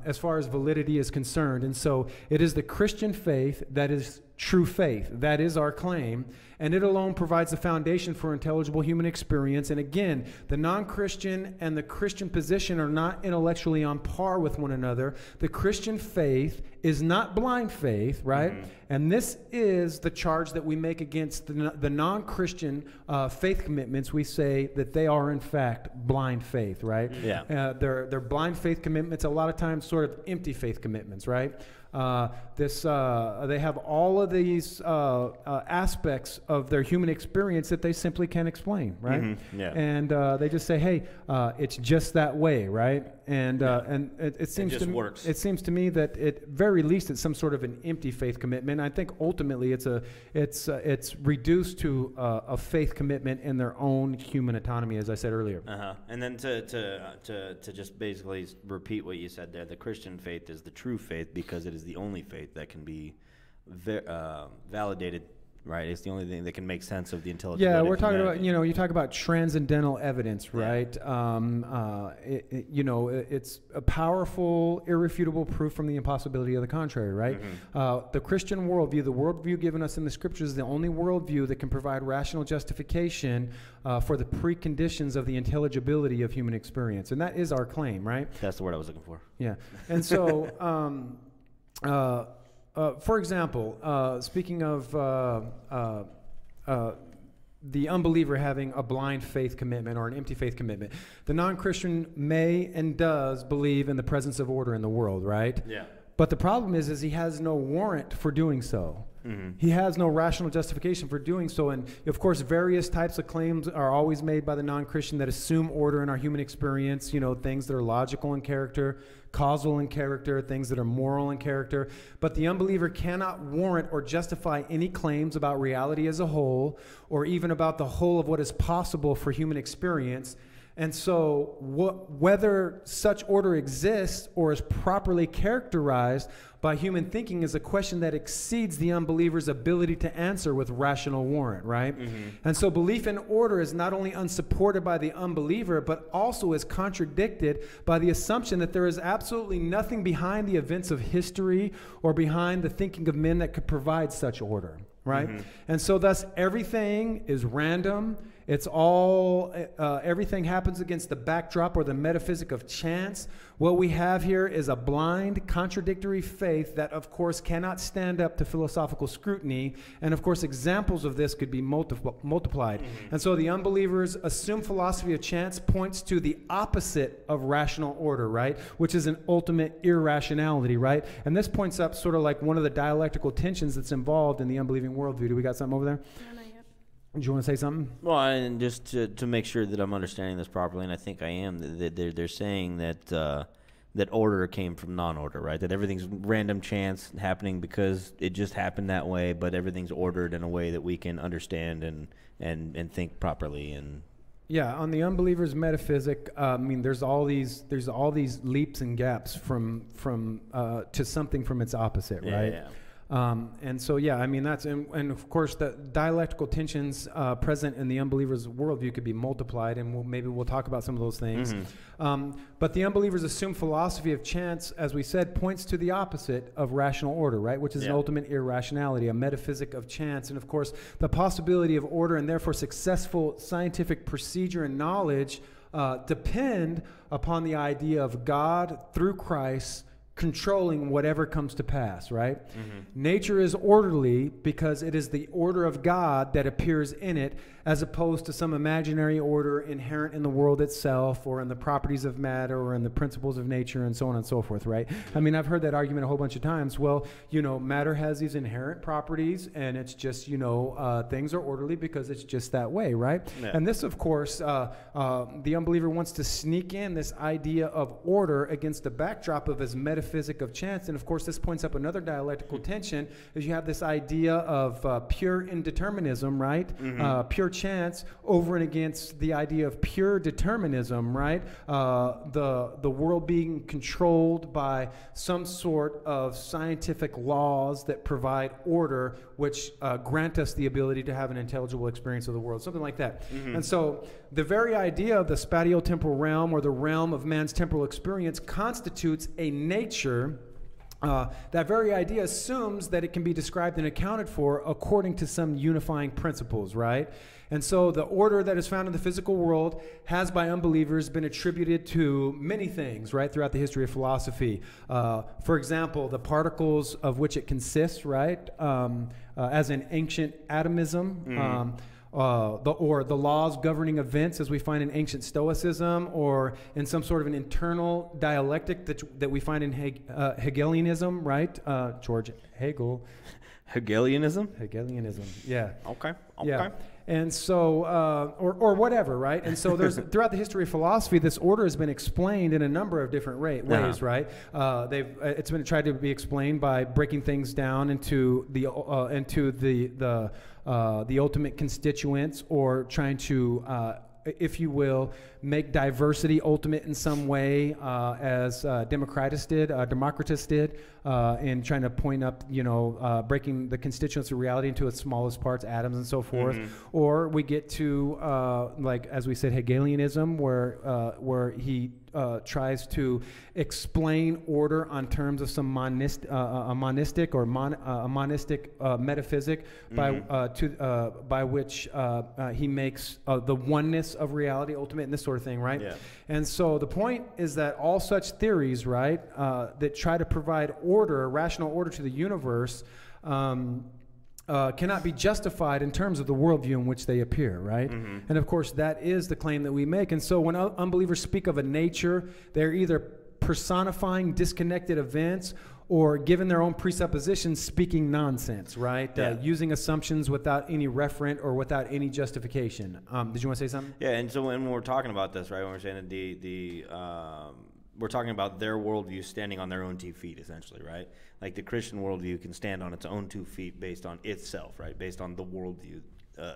B: As far as validity is concerned. And so it is the Christian faith that is true faith. That is our claim. And it alone provides the foundation for intelligible human experience. And again, the non-Christian and the Christian position are not intellectually on par with one another. The Christian faith is not blind faith, right? And this is the charge that we make against the non-Christian faith commitments. We say that they are, in fact, blind faith, right?
A: Yeah.
B: They're blind faith commitments, a lot of times sort of empty faith commitments, right? They have all of these aspects of their human experience that they simply can't explain, right?
A: Yeah.
B: And they just say, "Hey, it's just that way," right? And it seems
A: just
B: to
A: works.
B: It seems to me that at very least it's some sort of an empty faith commitment. I think ultimately it's reduced to a faith commitment in their own human autonomy, as I said earlier.
A: And then to just basically repeat what you said there, the Christian faith is the true faith because it is the only faith that can be validated, right? It's the only thing that can make sense of the intelligibility.
B: Yeah, we're
A: of
B: talking
A: humanity.
B: about, you talk about transcendental evidence, right? It's a powerful, irrefutable proof from the impossibility of the contrary, right? The Christian worldview, the worldview given us in the Scriptures, is the only worldview that can provide rational justification for the preconditions of the intelligibility of human experience. And that is our claim, right?
A: That's the word I was looking for.
B: Yeah. And so, for example, speaking of the unbeliever having a blind faith commitment or an empty faith commitment, the non-Christian may and does believe in the presence of order in the world, right?
A: Yeah.
B: But the problem is he has no warrant for doing so. He has no rational justification for doing so. And, of course, various types of claims are always made by the non-Christian that assume order in our human experience, things that are logical in character, causal in character, things that are moral in character. But the unbeliever cannot warrant or justify any claims about reality as a whole or even about the whole of what is possible for human experience. And so whether such order exists or is properly characterized by human thinking is a question that exceeds the unbeliever's ability to answer with rational warrant, right? And so belief in order is not only unsupported by the unbeliever, but also is contradicted by the assumption that there is absolutely nothing behind the events of history or behind the thinking of men that could provide such order, right? And so thus everything is random. It's all, everything happens against the backdrop or the metaphysic of chance. What we have here is a blind, contradictory faith that, of course, cannot stand up to philosophical scrutiny. And, of course, examples of this could be multiplied. And so the unbeliever's assumed philosophy of chance points to the opposite of rational order, right? Which is an ultimate irrationality, right? And this points up sort of like one of the dialectical tensions that's involved in the unbelieving worldview. Do we got something over there? Do you want to say something?
A: Well, and just to make sure that I'm understanding this properly, and I think I am, they're saying that that order came from non-order, right? That everything's random chance happening because it just happened that way, but everything's ordered in a way that we can understand and think properly. And
B: yeah, on the unbeliever's metaphysic, I mean, there's all these leaps and gaps from to something from its opposite, right?
A: Yeah.
B: And so, yeah, I mean, and of course, the dialectical tensions present in the unbeliever's worldview could be multiplied, and maybe we'll talk about some of those things. But the unbeliever's assumed philosophy of chance, as we said, points to the opposite of rational order, right? Which is an ultimate irrationality, a metaphysic of chance. And of course, the possibility of order and therefore successful scientific procedure and knowledge depend upon the idea of God through Christ controlling whatever comes to pass, right? Nature is orderly because it is the order of God that appears in it, as opposed to some imaginary order inherent in the world itself, or in the properties of matter, or in the principles of nature, and so on and so forth, right? I mean, I've heard that argument a whole bunch of times. Well, you know, matter has these inherent properties, and it's just, you know, things are orderly because it's just that way, right?
A: Yeah.
B: And this, of course, the unbeliever wants to sneak in this idea of order against the backdrop of his metaphysic of chance. And of course, this points up another dialectical tension, is you have this idea of pure indeterminism, right? Pure chance over and against the idea of pure determinism, right? The world being controlled by some sort of scientific laws that provide order, which grant us the ability to have an intelligible experience of the world, something like that. And so the very idea of the spatio-temporal realm, or the realm of man's temporal experience, constitutes a nature. That very idea assumes that it can be described and accounted for according to some unifying principles, right? And so the order that is found in the physical world has by unbelievers been attributed to many things, right, throughout the history of philosophy. For example, the particles of which it consists, right, as in ancient atomism, or the laws governing events, as we find in ancient Stoicism, or in some sort of an internal dialectic that we find in Hegelianism, right? George Hegel.
A: Hegelianism?
B: Hegelianism, yeah.
A: Okay.
B: Yeah. And so, or whatever, right? And so there's, throughout the history of philosophy, this order has been explained in a number of different ways, right? It's been tried to be explained by breaking things down into the ultimate constituents, or trying to, if you will, make diversity ultimate in some way, as Democritus did, in trying to point up, breaking the constituents of reality into its smallest parts, atoms and so forth. Or we get to, like, as we said, Hegelianism, where he tries to explain order on terms of some monistic metaphysic by which he makes the oneness of reality ultimate, and this sort of thing, right? Yeah. And so the point is that all such theories, right, that try to provide order, rational order to the universe, cannot be justified in terms of the worldview in which they appear, right? And of course, that is the claim that we make. And so when unbelievers speak of a nature, they're either personifying disconnected events, or given their own presuppositions, speaking nonsense, right?
A: Yeah.
B: Using assumptions without any referent or without any justification. Did you want to say something?
A: Yeah, and so when we're talking about this, right, when we're saying that we're talking about their worldview standing on their own 2 feet, essentially, right? Like the Christian worldview can stand on its own 2 feet based on itself, right? Based on the worldview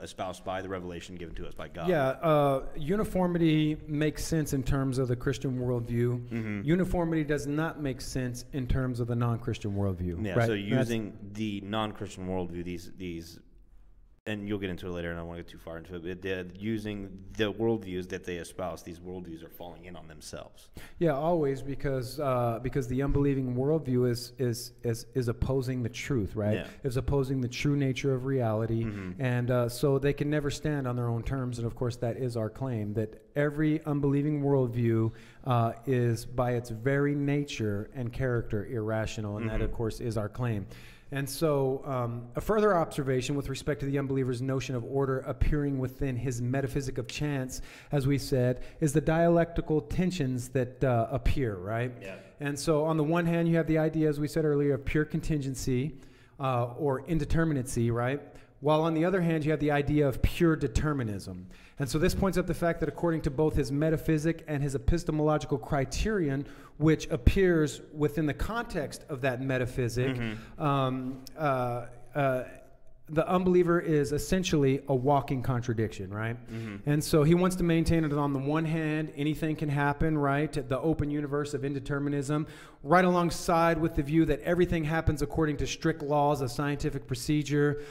A: espoused by the revelation given to us by God.
B: Yeah, uniformity makes sense in terms of the Christian worldview. Uniformity does not make sense in terms of the non-Christian worldview.
A: Yeah,
B: right?
A: so using the non-Christian worldview, these, and you'll get into it later, and I don't want to get too far into it, but using the worldviews that they espouse, these worldviews are falling in on themselves.
B: Yeah, always, because the unbelieving worldview is opposing the truth, right?
A: Yeah.
B: Is opposing the true nature of reality, and so they can never stand on their own terms. And of course, that is our claim, that every unbelieving worldview is by its very nature and character irrational, and that, of course, is our claim. And so a further observation with respect to the unbeliever's notion of order appearing within his metaphysic of chance, as we said, is the dialectical tensions that appear, right?
A: Yeah.
B: And so on the one hand, you have the idea, as we said earlier, of pure contingency or indeterminacy, right? while on the other hand, you have the idea of pure determinism. And so this points up the fact that according to both his metaphysic and his epistemological criterion, which appears within the context of that metaphysic, the unbeliever is essentially a walking contradiction, right? And so he wants to maintain it on the one hand, anything can happen, right? The open universe of indeterminism, right alongside with the view that everything happens according to strict laws of scientific procedure,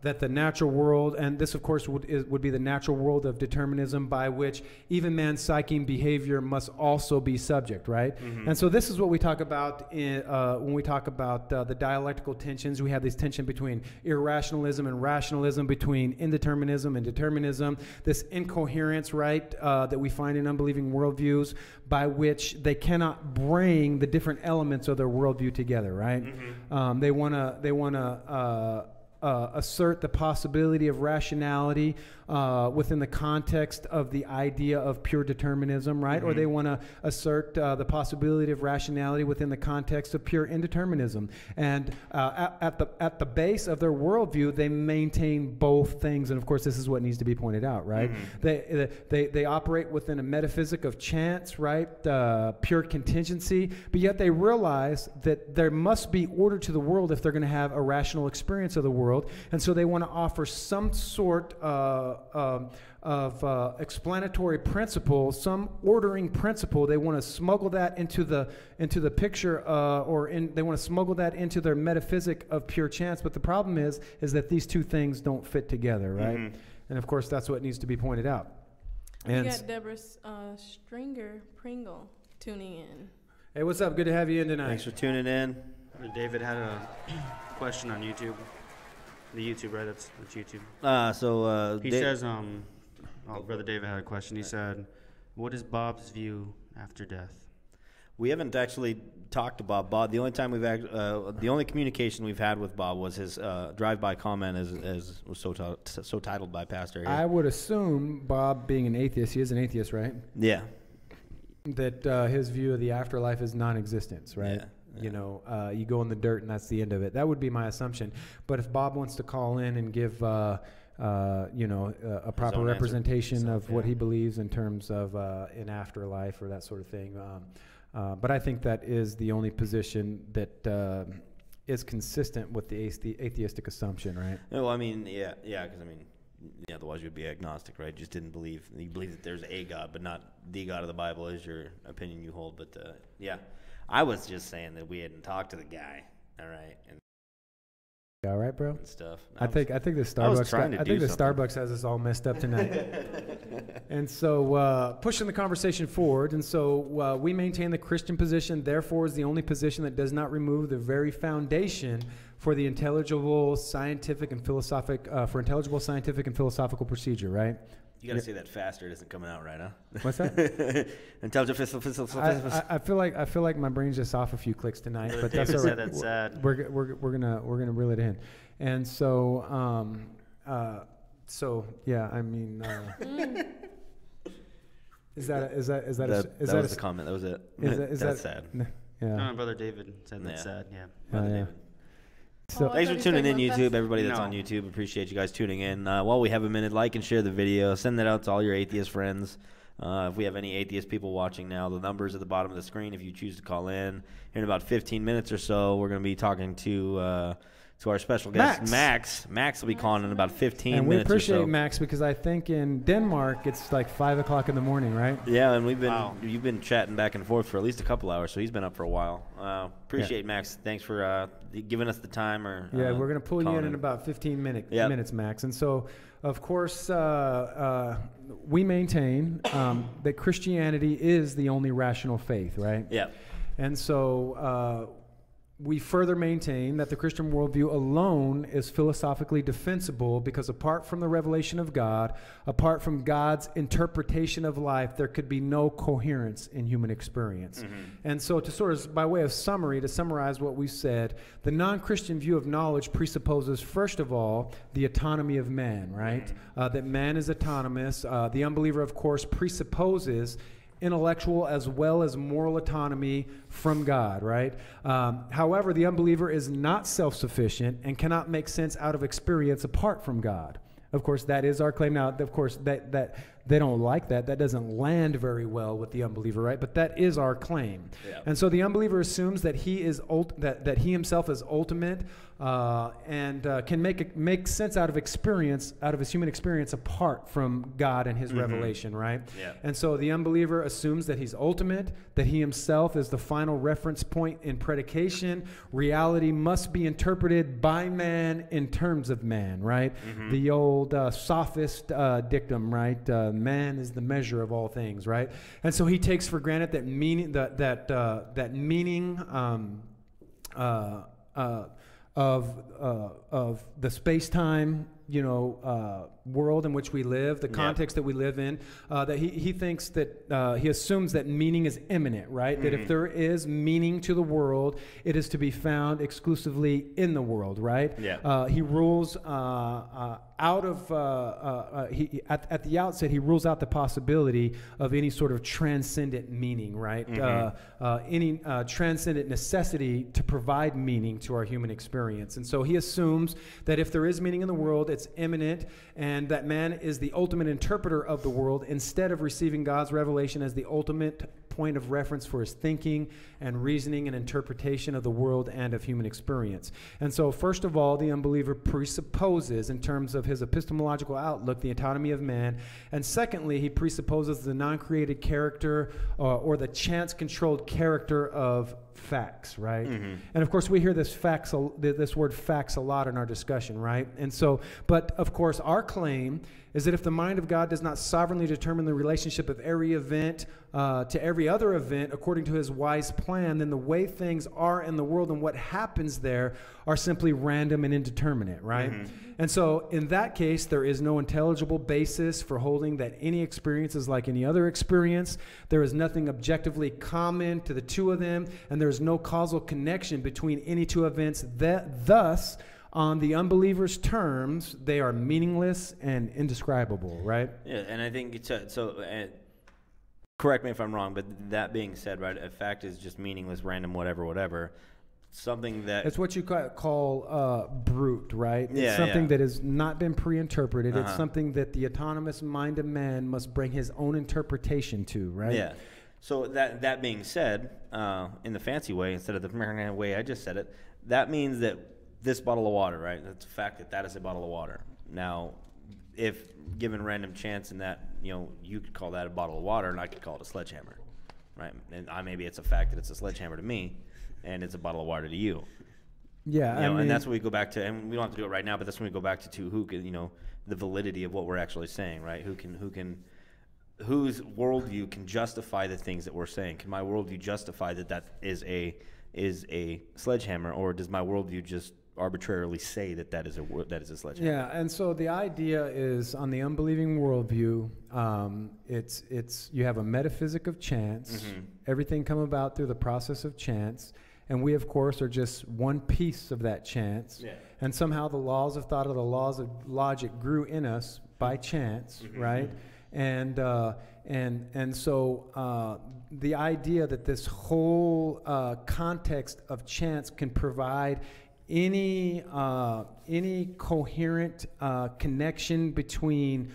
B: that the natural world, and this of course would be the natural world of determinism by which even man's psyche and behavior must also be subject, right? And so this is what we talk about when we talk about the dialectical tensions. We have this tension between irrationalism and rationalism, between indeterminism and determinism, this incoherence, right, that we find in unbelieving worldviews by which they cannot bring the different elements of their worldview together, right? They want to assert the possibility of rationality within the context of the idea of pure determinism, right? Or they want to assert the possibility of rationality within the context of pure indeterminism. And at the base of their worldview, they maintain both things. And of course, this is what needs to be pointed out, right? They operate within a metaphysic of chance, right? Pure contingency, but yet they realize that there must be order to the world if they're going to have a rational experience of the world. And so they want to offer some sort of explanatory principle, some ordering principle. They want to smuggle that into the picture, they want to smuggle that into their metaphysic of pure chance. But the problem is that these two things don't fit together, right? And of course, that's what needs to be pointed out.
C: And we got Deborah Stringer Pringle tuning in.
B: Hey, what's up? Good to have you in tonight.
A: Thanks for tuning in.
D: David had a question on YouTube. The YouTube, right? That's YouTube. He says, Brother David had a question. He said, what is Bob's view after death?
A: We haven't actually talked to Bob. The only time the only communication we've had with Bob was his drive-by comment, as was so titled by Pastor here.
B: I would assume Bob, being an atheist, he is an atheist, right?
A: Yeah.
B: That his view of the afterlife is non-existence, right?
A: Yeah.
B: You know, you go in the dirt and that's the end of it. That would be my assumption. But if Bob wants to call in and give, a proper representation of what he believes in terms of an afterlife or that sort of thing. But I think that is the only position that is consistent with the atheistic assumption, right?
A: Well, I mean, because otherwise you'd be agnostic, right? Just didn't believe. You believe that there's a God, but not the God of the Bible is your opinion you hold. But I was just saying that we hadn't talked to the guy, all right, and
B: all right, bro.
A: And stuff.
B: I think the Starbucks has us all messed up tonight. And so pushing the conversation forward, and so we maintain the Christian position. Therefore, is the only position that does not remove the very foundation for the intelligible scientific and philosophical procedure, right?
A: You got to say that faster. It isn't coming out right, huh?
B: What's that? I feel like my brain's just off a few clicks tonight, but that's all right.
D: That's sad.
B: We're gonna reel it in, and so yeah. I mean, is that
A: the comment? That was it. That's sad.
B: Yeah.
D: No, Brother David said that's sad. Yeah.
A: Brother David.
B: So
A: thanks for tuning in, YouTube. Everybody that's on YouTube, appreciate you guys tuning in. While we have a minute, like and share the video. Send that out to all your atheist friends. If we have any atheist people watching now, the number's at the bottom of the screen if you choose to call in. In about 15 minutes or so, we're going to be talking to our special guest, Max. Max will be calling in about 15 minutes or so. And we
B: appreciate Max because I think in Denmark it's like 5 o'clock in the morning, right?
A: Yeah, and you've been chatting back and forth for at least a couple hours, so he's been up for a while. Appreciate Max. Thanks for giving us the time.
B: We're going to pull you in about 15 minutes, Max. And so, of course, we maintain that Christianity is the only rational faith, right?
A: Yeah.
B: And so we further maintain that the Christian worldview alone is philosophically defensible because apart from the revelation of God, apart from God's interpretation of life, there could be no coherence in human experience. And so to sort of, by way of summary, to summarize what we said, the non-Christian view of knowledge presupposes, first of all, the autonomy of man, right? That man is autonomous. The unbeliever, of course, presupposes intellectual as well as moral autonomy from God, right? However, the unbeliever is not self-sufficient and cannot make sense out of experience apart from God. Of course, that is our claim. Now, of course, that they don't like that. That doesn't land very well with the unbeliever, right? But that is our claim. Yeah. And so the unbeliever assumes that he is that he himself is ultimate and can make sense out of experience, out of his human experience, apart from God and His revelation, right? Yeah. And so the unbeliever assumes that he's ultimate, that he himself is the final reference point in predication. Reality must be interpreted by man in terms of man, right? The old sophist dictum, right? Man is the measure of all things, right? And so he takes for granted that meaning, that meaning of the space-time, world in which we live, the context that we live in, that he thinks that he assumes that meaning is imminent, right? That if there is meaning to the world, it is to be found exclusively in the world, right? Yeah. He rules out of at the outset, he rules out the possibility of any sort of transcendent meaning, right? Any transcendent necessity to provide meaning to our human experience. And so he assumes that if there is meaning in the world, it's imminent, and that man is the ultimate interpreter of the world instead of receiving God's revelation as the ultimate point of reference for his thinking and reasoning and interpretation of the world and of human experience. And so, first of all, the unbeliever presupposes, in terms of his epistemological outlook, the autonomy of man. And secondly, he presupposes the non-created character or the chance-controlled character of facts, right? And of course, we hear this word facts a lot in our discussion, right? And so, but of course, our claim is that if the mind of God does not sovereignly determine the relationship of every event to every other event according to his wise plan, then the way things are in the world and what happens there are simply random and indeterminate, right? And so in that case, there is no intelligible basis for holding that any experience is like any other experience. There is nothing objectively common to the two of them, and there is no causal connection between any two events. Thus, on the unbeliever's terms, they are meaningless and indescribable, right?
A: Yeah, and I think correct me if I'm wrong, but that being said, right, a fact is just meaningless, random, whatever. Something that...
B: It's what you call brute, right?
A: Yeah,
B: it's something that has not been pre-interpreted. It's something that the autonomous mind of man must bring his own interpretation to, right?
A: Yeah. So that being said, in the fancy way, instead of the way I just said it, that means that this bottle of water, right? That's a fact that is a bottle of water. Now, if given random chance in that, you could call that a bottle of water and I could call it a sledgehammer, right? And maybe it's a fact that it's a sledgehammer to me and it's a bottle of water to you.
B: Yeah.
A: And that's when we go back to, and we don't have to do it right now, but that's when we go back to who can, the validity of what we're actually saying, right? Whose worldview can justify the things that we're saying? Can my worldview justify that is a sledgehammer, or does my worldview just arbitrarily say that is a sledgehammer?
B: Yeah, and so the idea is, on the unbelieving worldview, it's you have a metaphysic of chance. Everything come about through the process of chance, and we, of course, are just one piece of that chance. Yeah. And somehow the laws of thought or the laws of logic grew in us by chance, right? And so the idea that this whole context of chance can provide any coherent connection between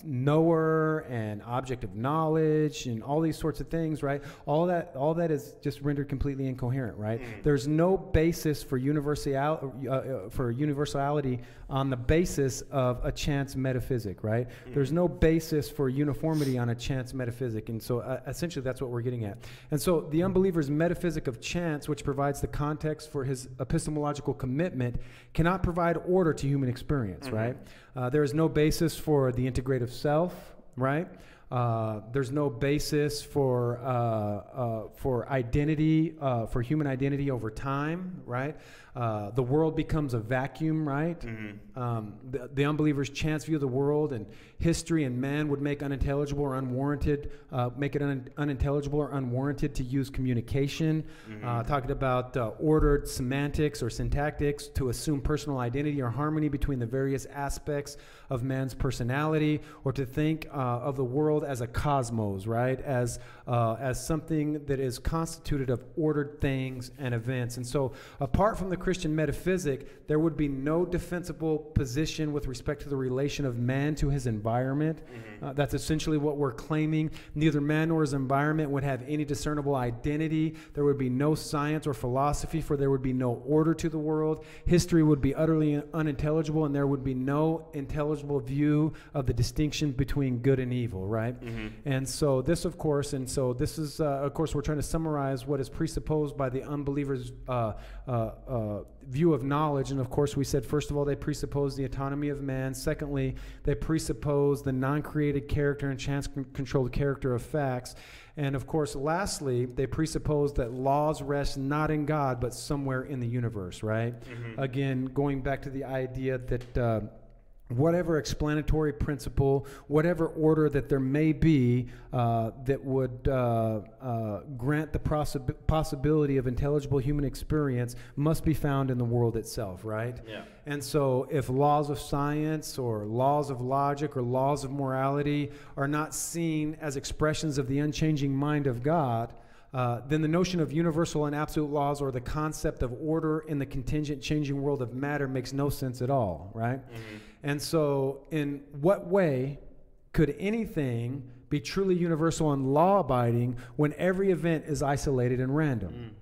B: knower and object of knowledge and all these sorts of things, right? All that is just rendered completely incoherent, right? There's no basis for universality on the basis of a chance metaphysic, right? There's no basis for uniformity on a chance metaphysic, and so essentially that's what we're getting at. And so the unbeliever's metaphysic of chance, which provides the context for his epistemological commitment, cannot provide order to human experience, right? There is no basis for the integrative self, right? There's no basis for identity, for human identity over time, right? The world becomes a vacuum, right? The unbeliever's chance view of the world and history and man would make unintelligible or unwarranted, unintelligible or unwarranted to use communication. Talking about ordered semantics or syntactics to assume personal identity or harmony between the various aspects of man's personality, or to think of the world as a cosmos, right? As something that is constituted of ordered things and events. And so apart from the Christian metaphysic, there would be no defensible position with respect to the relation of man to his environment. That's essentially what we're claiming. Neither man nor his environment would have any discernible identity. There would be no science or philosophy, for there would be no order to the world. History would be utterly unintelligible, and there would be no intelligible view of the distinction between good and evil, right? And so this, of course, of course, we're trying to summarize what is presupposed by the unbeliever's view of knowledge. And of course, we said, first of all, they presuppose the autonomy of man. Secondly, they presuppose the non-created character and chance-controlled character of facts. And of course, lastly, they presuppose that laws rest not in God, but somewhere in the universe, right? Again, going back to the idea that whatever explanatory principle, whatever order that there may be that would grant the possibility of intelligible human experience must be found in the world itself, right? Yeah. And so if laws of science or laws of logic or laws of morality are not seen as expressions of the unchanging mind of God, then the notion of universal and absolute laws, or the concept of order in the contingent changing world of matter, makes no sense at all, right? And so in what way could anything be truly universal and law-abiding when every event is isolated and random?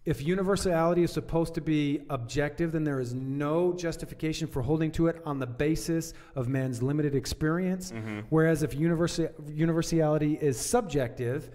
B: If universality is supposed to be objective, then there is no justification for holding to it on the basis of man's limited experience. Whereas if universality is subjective,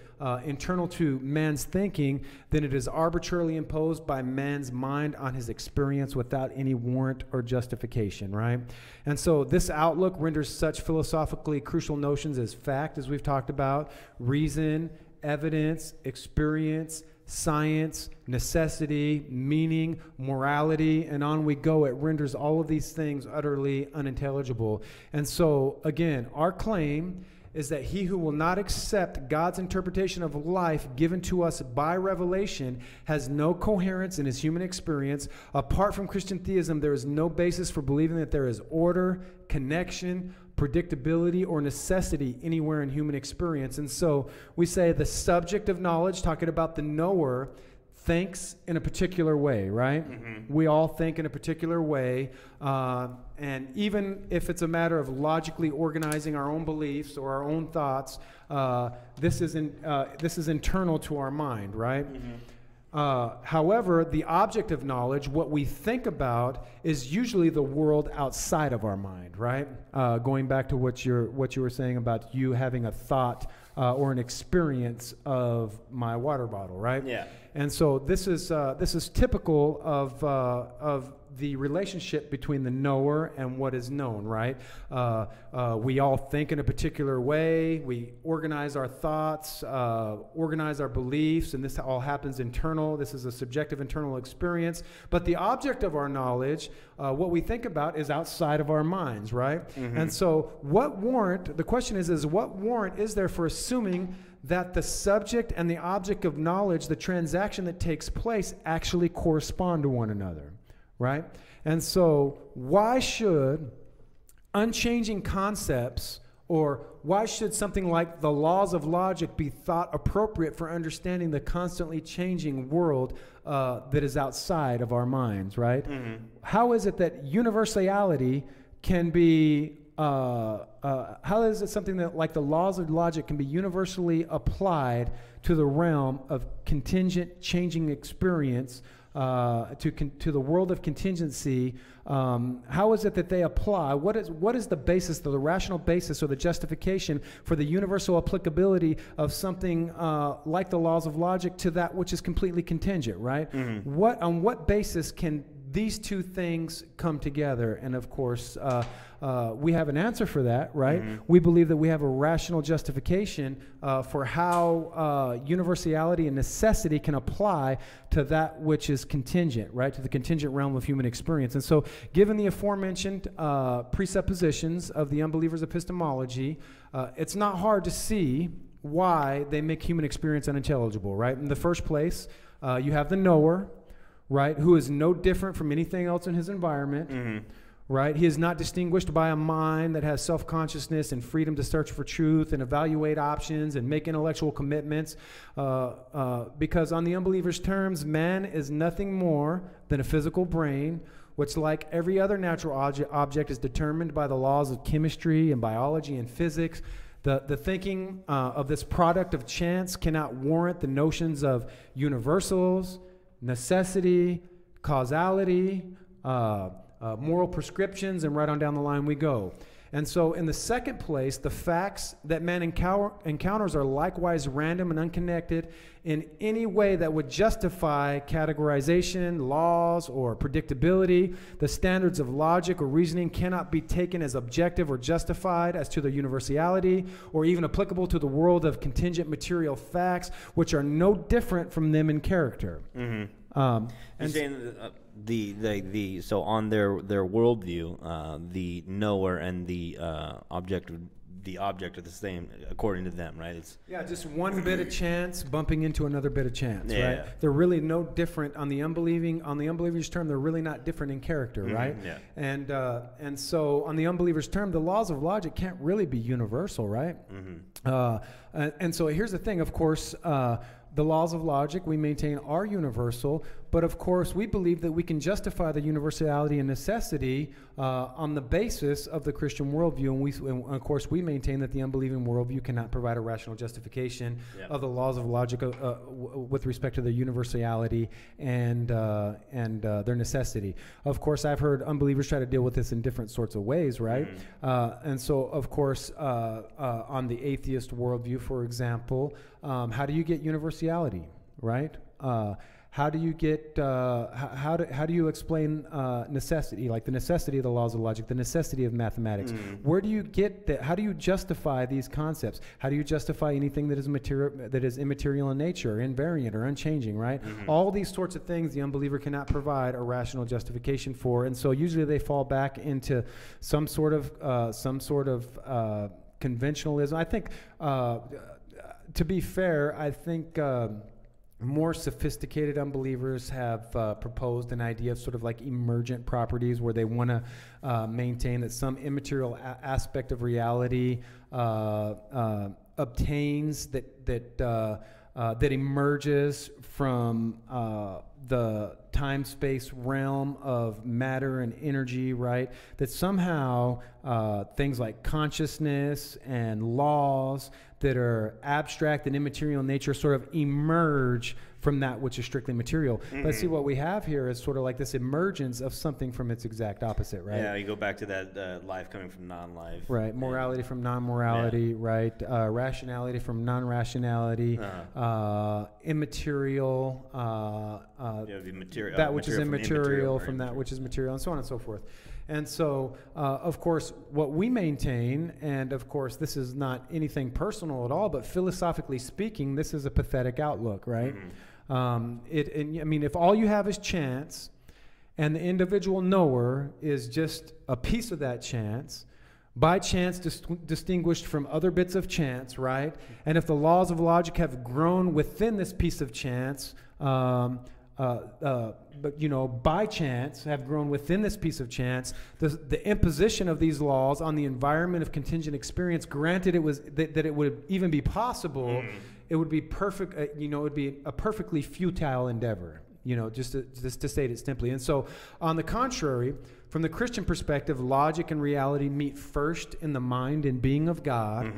B: internal to man's thinking, then it is arbitrarily imposed by man's mind on his experience without any warrant or justification, right? And so this outlook renders such philosophically crucial notions as fact, as we've talked about, reason, evidence, experience, science, necessity, meaning, morality, and on we go. It renders all of these things utterly unintelligible. And so, again, our claim is that he who will not accept God's interpretation of life given to us by revelation has no coherence in his human experience. Apart from Christian theism, there is no basis for believing that there is order, connection, predictability, or necessity anywhere in human experience. And so we say the subject of knowledge, talking about the knower, thinks in a particular way, right? We all think in a particular way. And even if it's a matter of logically organizing our own beliefs or our own thoughts, this is internal to our mind, right? However, the object of knowledge, what we think about, is usually the world outside of our mind, right? Going back to what you were saying about you having a thought or an experience of my water bottle, right? Yeah. And so this is typical of the relationship between the knower and what is known, right? We all think in a particular way. We organize our thoughts, organize our beliefs, and this all happens internal. This is a subjective internal experience. But the object of our knowledge, what we think about, is outside of our minds, right? And so the question is what warrant is there for assuming that the subject and the object of knowledge, the transaction that takes place, actually correspond to one another? Right? And so why should unchanging concepts, or why should something like the laws of logic be thought appropriate for understanding the constantly changing world that is outside of our minds, right? How is it that universality can be, how is it something that, like the laws of logic, can be universally applied to the realm of contingent changing experience, to the world of contingency? How is it that they apply? What is the basis, the rational basis or the justification for the universal applicability of something like the laws of logic to that which is completely contingent, right? On what basis can these two things come together. And of course, we have an answer for that, right? Mm-hmm. We believe that we have a rational justification for how universality and necessity can apply to that which is contingent, right? To the contingent realm of human experience. And so, given the aforementioned presuppositions of the unbeliever's epistemology, it's not hard to see why they make human experience unintelligible, right? In the first place, you have the knower, right, who is no different from anything else in his environment, mm-hmm. right? He is not distinguished by a mind that has self-consciousness and freedom to search for truth and evaluate options and make intellectual commitments, because on the unbeliever's terms, man is nothing more than a physical brain, which, like every other natural object, is determined by the laws of chemistry and biology and physics. The thinking of this product of chance cannot warrant the notions of universals, necessity, causality, moral prescriptions, and right on down the line we go. And so in the second place, the facts that man encounters are likewise random and unconnected in any way that would justify categorization, laws, or predictability. The standards of logic or reasoning cannot be taken as objective or justified as to their universality, or even applicable to the world of contingent material facts, which are no different from them in character.
A: Mm-hmm. And saying so on their worldview, the knower and the object are the same according to them, right? It's
B: just one bit of chance bumping into another bit of chance, right? They're really no different on the unbeliever's term. They're really not different in character, mm-hmm. right? Yeah. And so on the unbeliever's term, the laws of logic can't really be universal, right? Mm-hmm. And so here's the thing, of course. The laws of logic we maintain are universal, but of course we believe that we can justify the universality and necessity on the basis of the Christian worldview, and of course we maintain that the unbelieving worldview cannot provide a rational justification of the laws of logic with respect to their universality and their necessity. Of course, I've heard unbelievers try to deal with this in different sorts of ways, right? Mm-hmm. And so, of course, on the atheist worldview, for example, how do you get universality, right? How do you get? How do you explain necessity, like the necessity of the laws of logic, the necessity of mathematics? Where do you get that? How do you justify these concepts? How do you justify anything that is material, that is immaterial in nature, invariant or unchanging? Right? All these sorts of things the unbeliever cannot provide a rational justification for, and so usually they fall back into some sort of conventionalism. I think, to be fair, I think. More sophisticated unbelievers have proposed an idea of sort of like emergent properties, where they want to maintain that some immaterial aspect of reality obtains, that emerges from the time-space realm of matter and energy, right? That somehow things like consciousness and laws that are abstract and immaterial in nature sort of emerge from that which is strictly material. But see, what we have here is sort of like this emergence of something from its exact opposite, right?
A: Yeah, you go back to that life coming from non-life.
B: Right, morality from non-morality, right? Rationality from non-rationality, immaterial, that which is immaterial from that which is material, and so on and so forth. And so, of course, what we maintain, and of course, this is not anything personal at all, but philosophically speaking, this is a pathetic outlook, right? I mean, if all you have is chance, and the individual knower is just a piece of that chance, by chance distinguished from other bits of chance, right? And if the laws of logic have grown within this piece of chance, but by chance have grown within this piece of chance, the imposition of these laws on the environment of contingent experience, granted it was that it would even be possible, it would be perfect. It would be a perfectly futile endeavor. Just to state it simply. And so, on the contrary, from the Christian perspective, logic and reality meet first in the mind and being of God.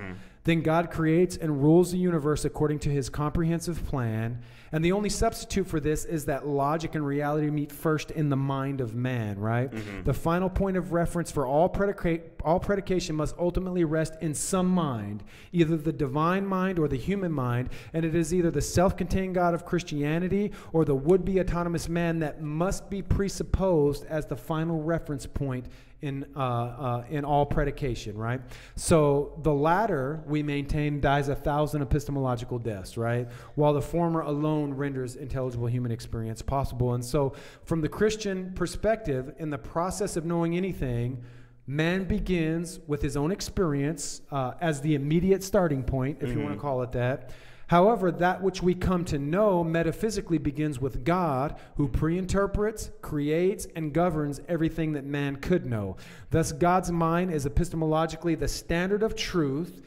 B: Then God creates and rules the universe according to his comprehensive plan. And the only substitute for this is that logic and reality meet first in the mind of man, right? Mm-hmm. The final point of reference for all predication must ultimately rest in some mind, either the divine mind or the human mind, and it is either the self-contained God of Christianity or the would-be autonomous man that must be presupposed as the final reference point in all predication, right? So the latter, we maintain, dies 1,000 epistemological deaths, right? While the former alone renders intelligible human experience possible. And so from the Christian perspective, in the process of knowing anything, man begins with his own experience as the immediate starting point, if you want to call it that. However, that which we come to know metaphysically begins with God, who pre-interprets, creates, and governs everything that man could know. Thus, God's mind is epistemologically the standard of truth.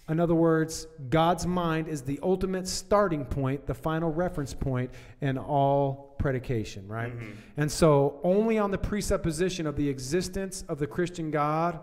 B: In other words, God's mind is the ultimate starting point, the final reference point in all predication, right? Mm-hmm. And so only on the presupposition of the existence of the Christian God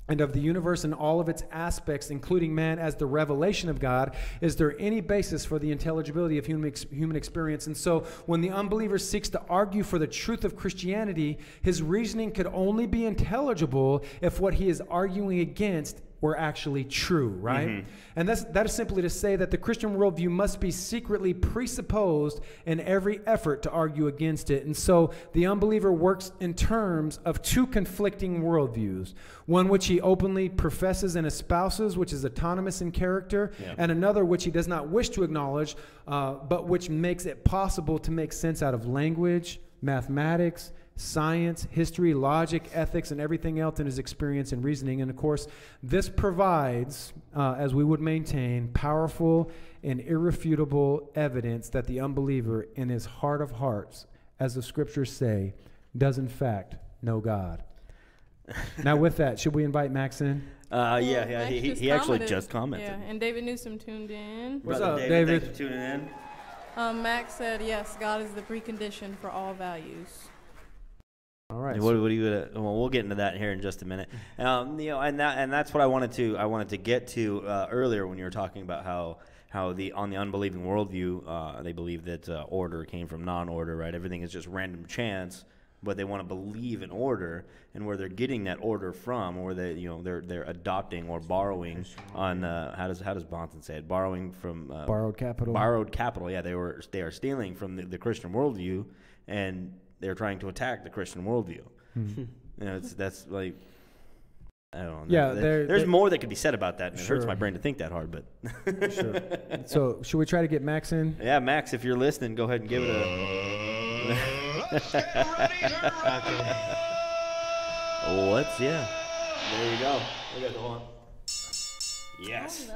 B: and of the universe and all of its aspects, including man as the revelation of God, is there any basis for the intelligibility of human experience. And so when the unbeliever seeks to argue for the truth of Christianity, his reasoning could only be intelligible if what he is arguing against were actually true, right? Mm-hmm. And that is simply to say that the Christian worldview must be secretly presupposed in every effort to argue against it. And so the unbeliever works in terms of two conflicting worldviews, one which he openly professes and espouses, which is autonomous in character, and another which he does not wish to acknowledge, but which makes it possible to make sense out of language, mathematics, science, history, logic, ethics, and everything else in his experience and reasoning. And of course, this provides, as we would maintain, powerful and irrefutable evidence that the unbeliever in his heart of hearts, as the scriptures say, does in fact know God. Now with that, should we invite Max in?
A: Yeah, he actually just commented.
C: Yeah, and David Newsom tuned in.
B: What's up, David?
A: Thanks for tuning in.
C: Max said, yes, God is the precondition for all values.
B: All right.
A: What do you? Well, we'll get into that here in just a minute. And that's what I wanted to get to earlier when you were talking about how on the unbelieving worldview, they believe that order came from non-order, right? Everything is just random chance, but they want to believe in order, and where they're getting that order from, or they're adopting or borrowing on how does Bonson say it? Borrowing from
B: borrowed capital.
A: Borrowed capital. Yeah, they are stealing from the Christian worldview, and they're trying to attack the Christian worldview. Mm-hmm. That's like, I don't know.
B: Yeah,
A: there's more that could be said about that. And it hurts my brain to think that hard, but.
B: Sure. So should we try to get Max in?
A: Yeah, Max, if you're listening, go ahead and give it a. Yeah. There you go. We got the one. Yes.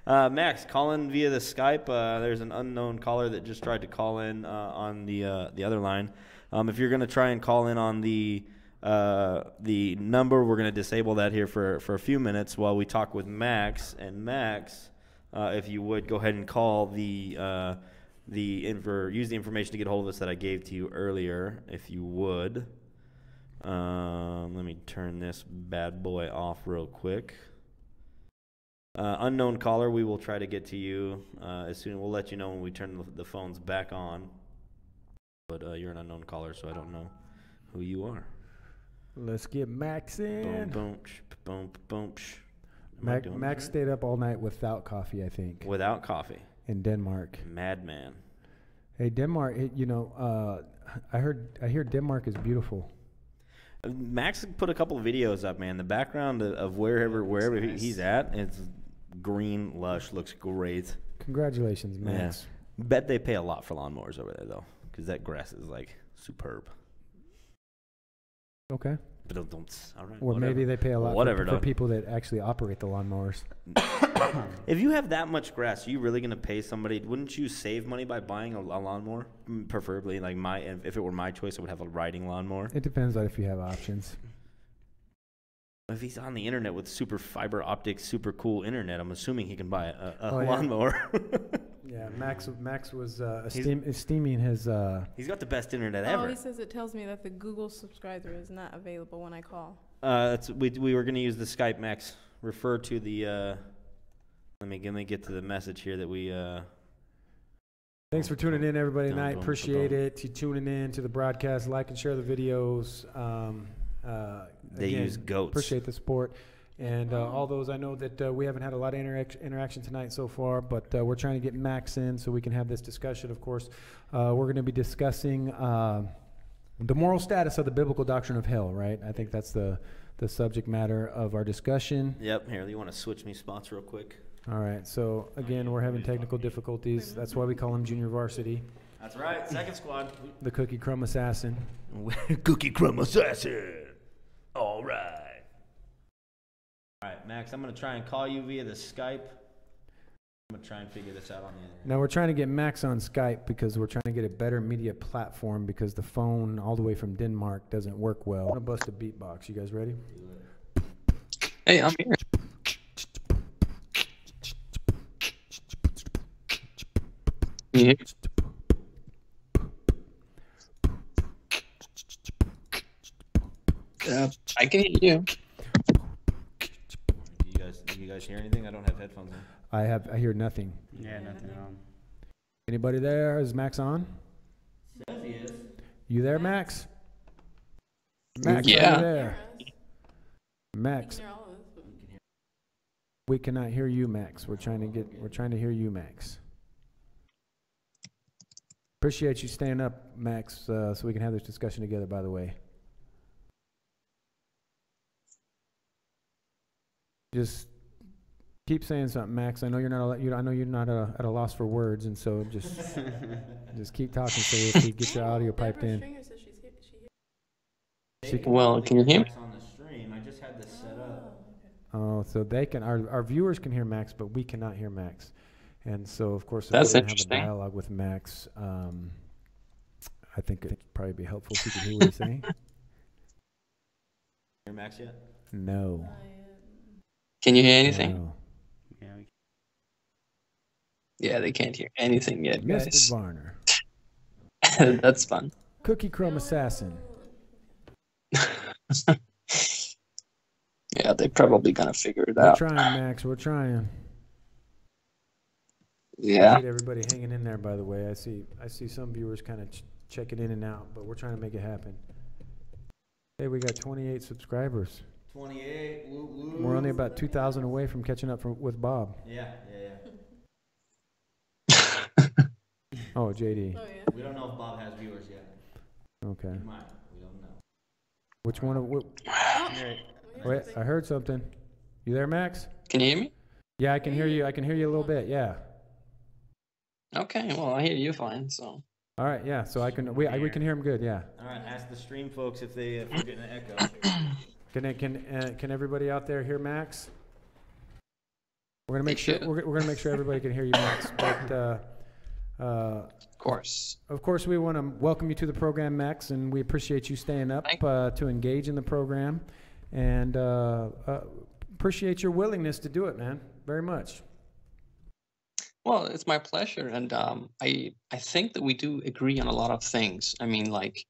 A: Max, call in via the Skype. There's an unknown caller that just tried to call in on the other line. If you're going to try and call in on the number, we're going to disable that here for a few minutes while we talk with Max. And Max, if you would go ahead and call use the information to get a hold of us that I gave to you earlier, if you would. Let me turn this bad boy off real quick. Unknown caller, we will try to get to you as soon. We'll let you know when we turn the phones back on. But you're an unknown caller, so I don't know who you are.
B: Let's get Max in.
A: Boom, boom, boom.
B: Max stayed up all night without coffee, I think.
A: Without coffee.
B: In Denmark.
A: Madman.
B: Hey, Denmark. I hear Denmark is beautiful.
A: Max put a couple of videos up, man. The background of wherever he's at, it's green, lush, looks great.
B: Congratulations, Max.
A: Yeah. Bet they pay a lot for lawnmowers over there, though, because that grass is, like, superb.
B: Okay.
A: But don't. All right.
B: Or
A: whatever.
B: Maybe they pay a lot for people that actually operate the lawnmowers.
A: If you have that much grass, are you really going to pay somebody? Wouldn't you save money by buying a lawnmower? Preferably, like if it were my choice, I would have a riding lawnmower.
B: It depends on if you have options.
A: If he's on the internet with super fiber optic, super cool internet, I'm assuming he can buy a lawnmower.
B: Yeah, Max was esteeming his.
A: He's got the best internet ever.
C: Oh, he says it tells me that the Google subscriber is not available when I call.
A: We were going to use the Skype, Max. refer to the. Let me get to the message here that we.
B: Thanks for tuning in, everybody, tonight. Appreciate it. You tuning in to the broadcast. Like and share the videos.
A: They
B: again,
A: use goats.
B: Appreciate the support. And all those, I know that we haven't had a lot of interaction tonight so far, but we're trying to get Max in so we can have this discussion. Of course, we're going to be discussing the moral status of the biblical doctrine of hell, right? I think that's the subject matter of our discussion.
A: Yep. Here, you want to switch me spots real quick?
B: All right. So, again, we're having technical difficulties. That's why we call him Junior Varsity.
A: That's right. Second squad.
B: The Cookie Crumb Assassin.
A: Cookie Crumb Assassin. All right. All right, Max, I'm going to try and call you via the Skype. I'm going to try and figure this out on the internet.
B: Now, we're trying to get Max on Skype because we're trying to get a better media platform because the phone all the way from Denmark doesn't work well. I'm going to bust a beatbox. You guys ready?
E: Hey, I'm here. Yeah. I can hear you.
A: Do you guys hear anything? I don't have headphones on.
B: I hear nothing.
D: Yeah, nothing wrong.
B: Anybody there? Is Max on?
A: Says he is.
B: You there, Max? Max,
E: Yeah.
B: are you there? Max,
C: Hear all of us, but
B: we cannot hear you, Max. We're trying to hear you, Max. Appreciate you staying up, Max, so we can have this discussion together, by the way. Just keep saying something, Max. I know you're not. I know you're not at a loss for words, and so just keep talking so we get your audio piped
C: Deborah
B: in.
C: Stringer says she's here.
E: Well, can you hear me?
A: On the stream, I just had this set up.
B: Oh, so they can. Our viewers can hear Max, but we cannot hear Max, and so of course, if
E: That's
B: we're gonna have a
E: interesting.
B: dialogue with Max, I think it'd probably be helpful if you could hear what he's saying.
A: Hear Max yet?
B: No.
E: Can you hear anything?
B: No.
D: Yeah,
E: Yeah, they can't hear anything yet,
B: Mr.
E: guys.
B: Varner,
E: That's fun.
B: Cookie Crumb Assassin.
E: Yeah, they're probably gonna figure it
B: We're
E: out.
B: trying, Max. We're trying.
E: Yeah.
B: Appreciate everybody hanging in there, by the way. I see some viewers kind of checking in and out, but we're trying to make it happen. Hey, we got 28 subscribers.
A: 28. Woo, woo.
B: We're only about 2,000 away from catching up with Bob.
A: Yeah.
B: Oh, JD.
C: Oh, yeah.
A: We don't know if Bob has viewers yet.
B: Okay.
A: He might. We don't know.
B: Which one of...
C: Oh,
B: Wait, I heard something. You there, Max?
E: Can you hear me?
B: Yeah, I can hear you. I can hear you a little bit. Yeah.
E: Okay, well, I hear you fine, so.
B: All right. Yeah. So we can hear him good. Yeah.
A: All right. Ask the stream folks if we're getting an echo.
B: Can everybody out there hear Max? We're gonna make
E: They
B: sure
E: should.
B: we're gonna make sure everybody can hear you, Max. But
E: Of course.
B: of course, we want to welcome you to the program, Max, and we appreciate you staying up to engage in the program, and appreciate your willingness to do it, man, very much.
E: Well, it's my pleasure, and I think that we do agree on a lot of things. I mean, like,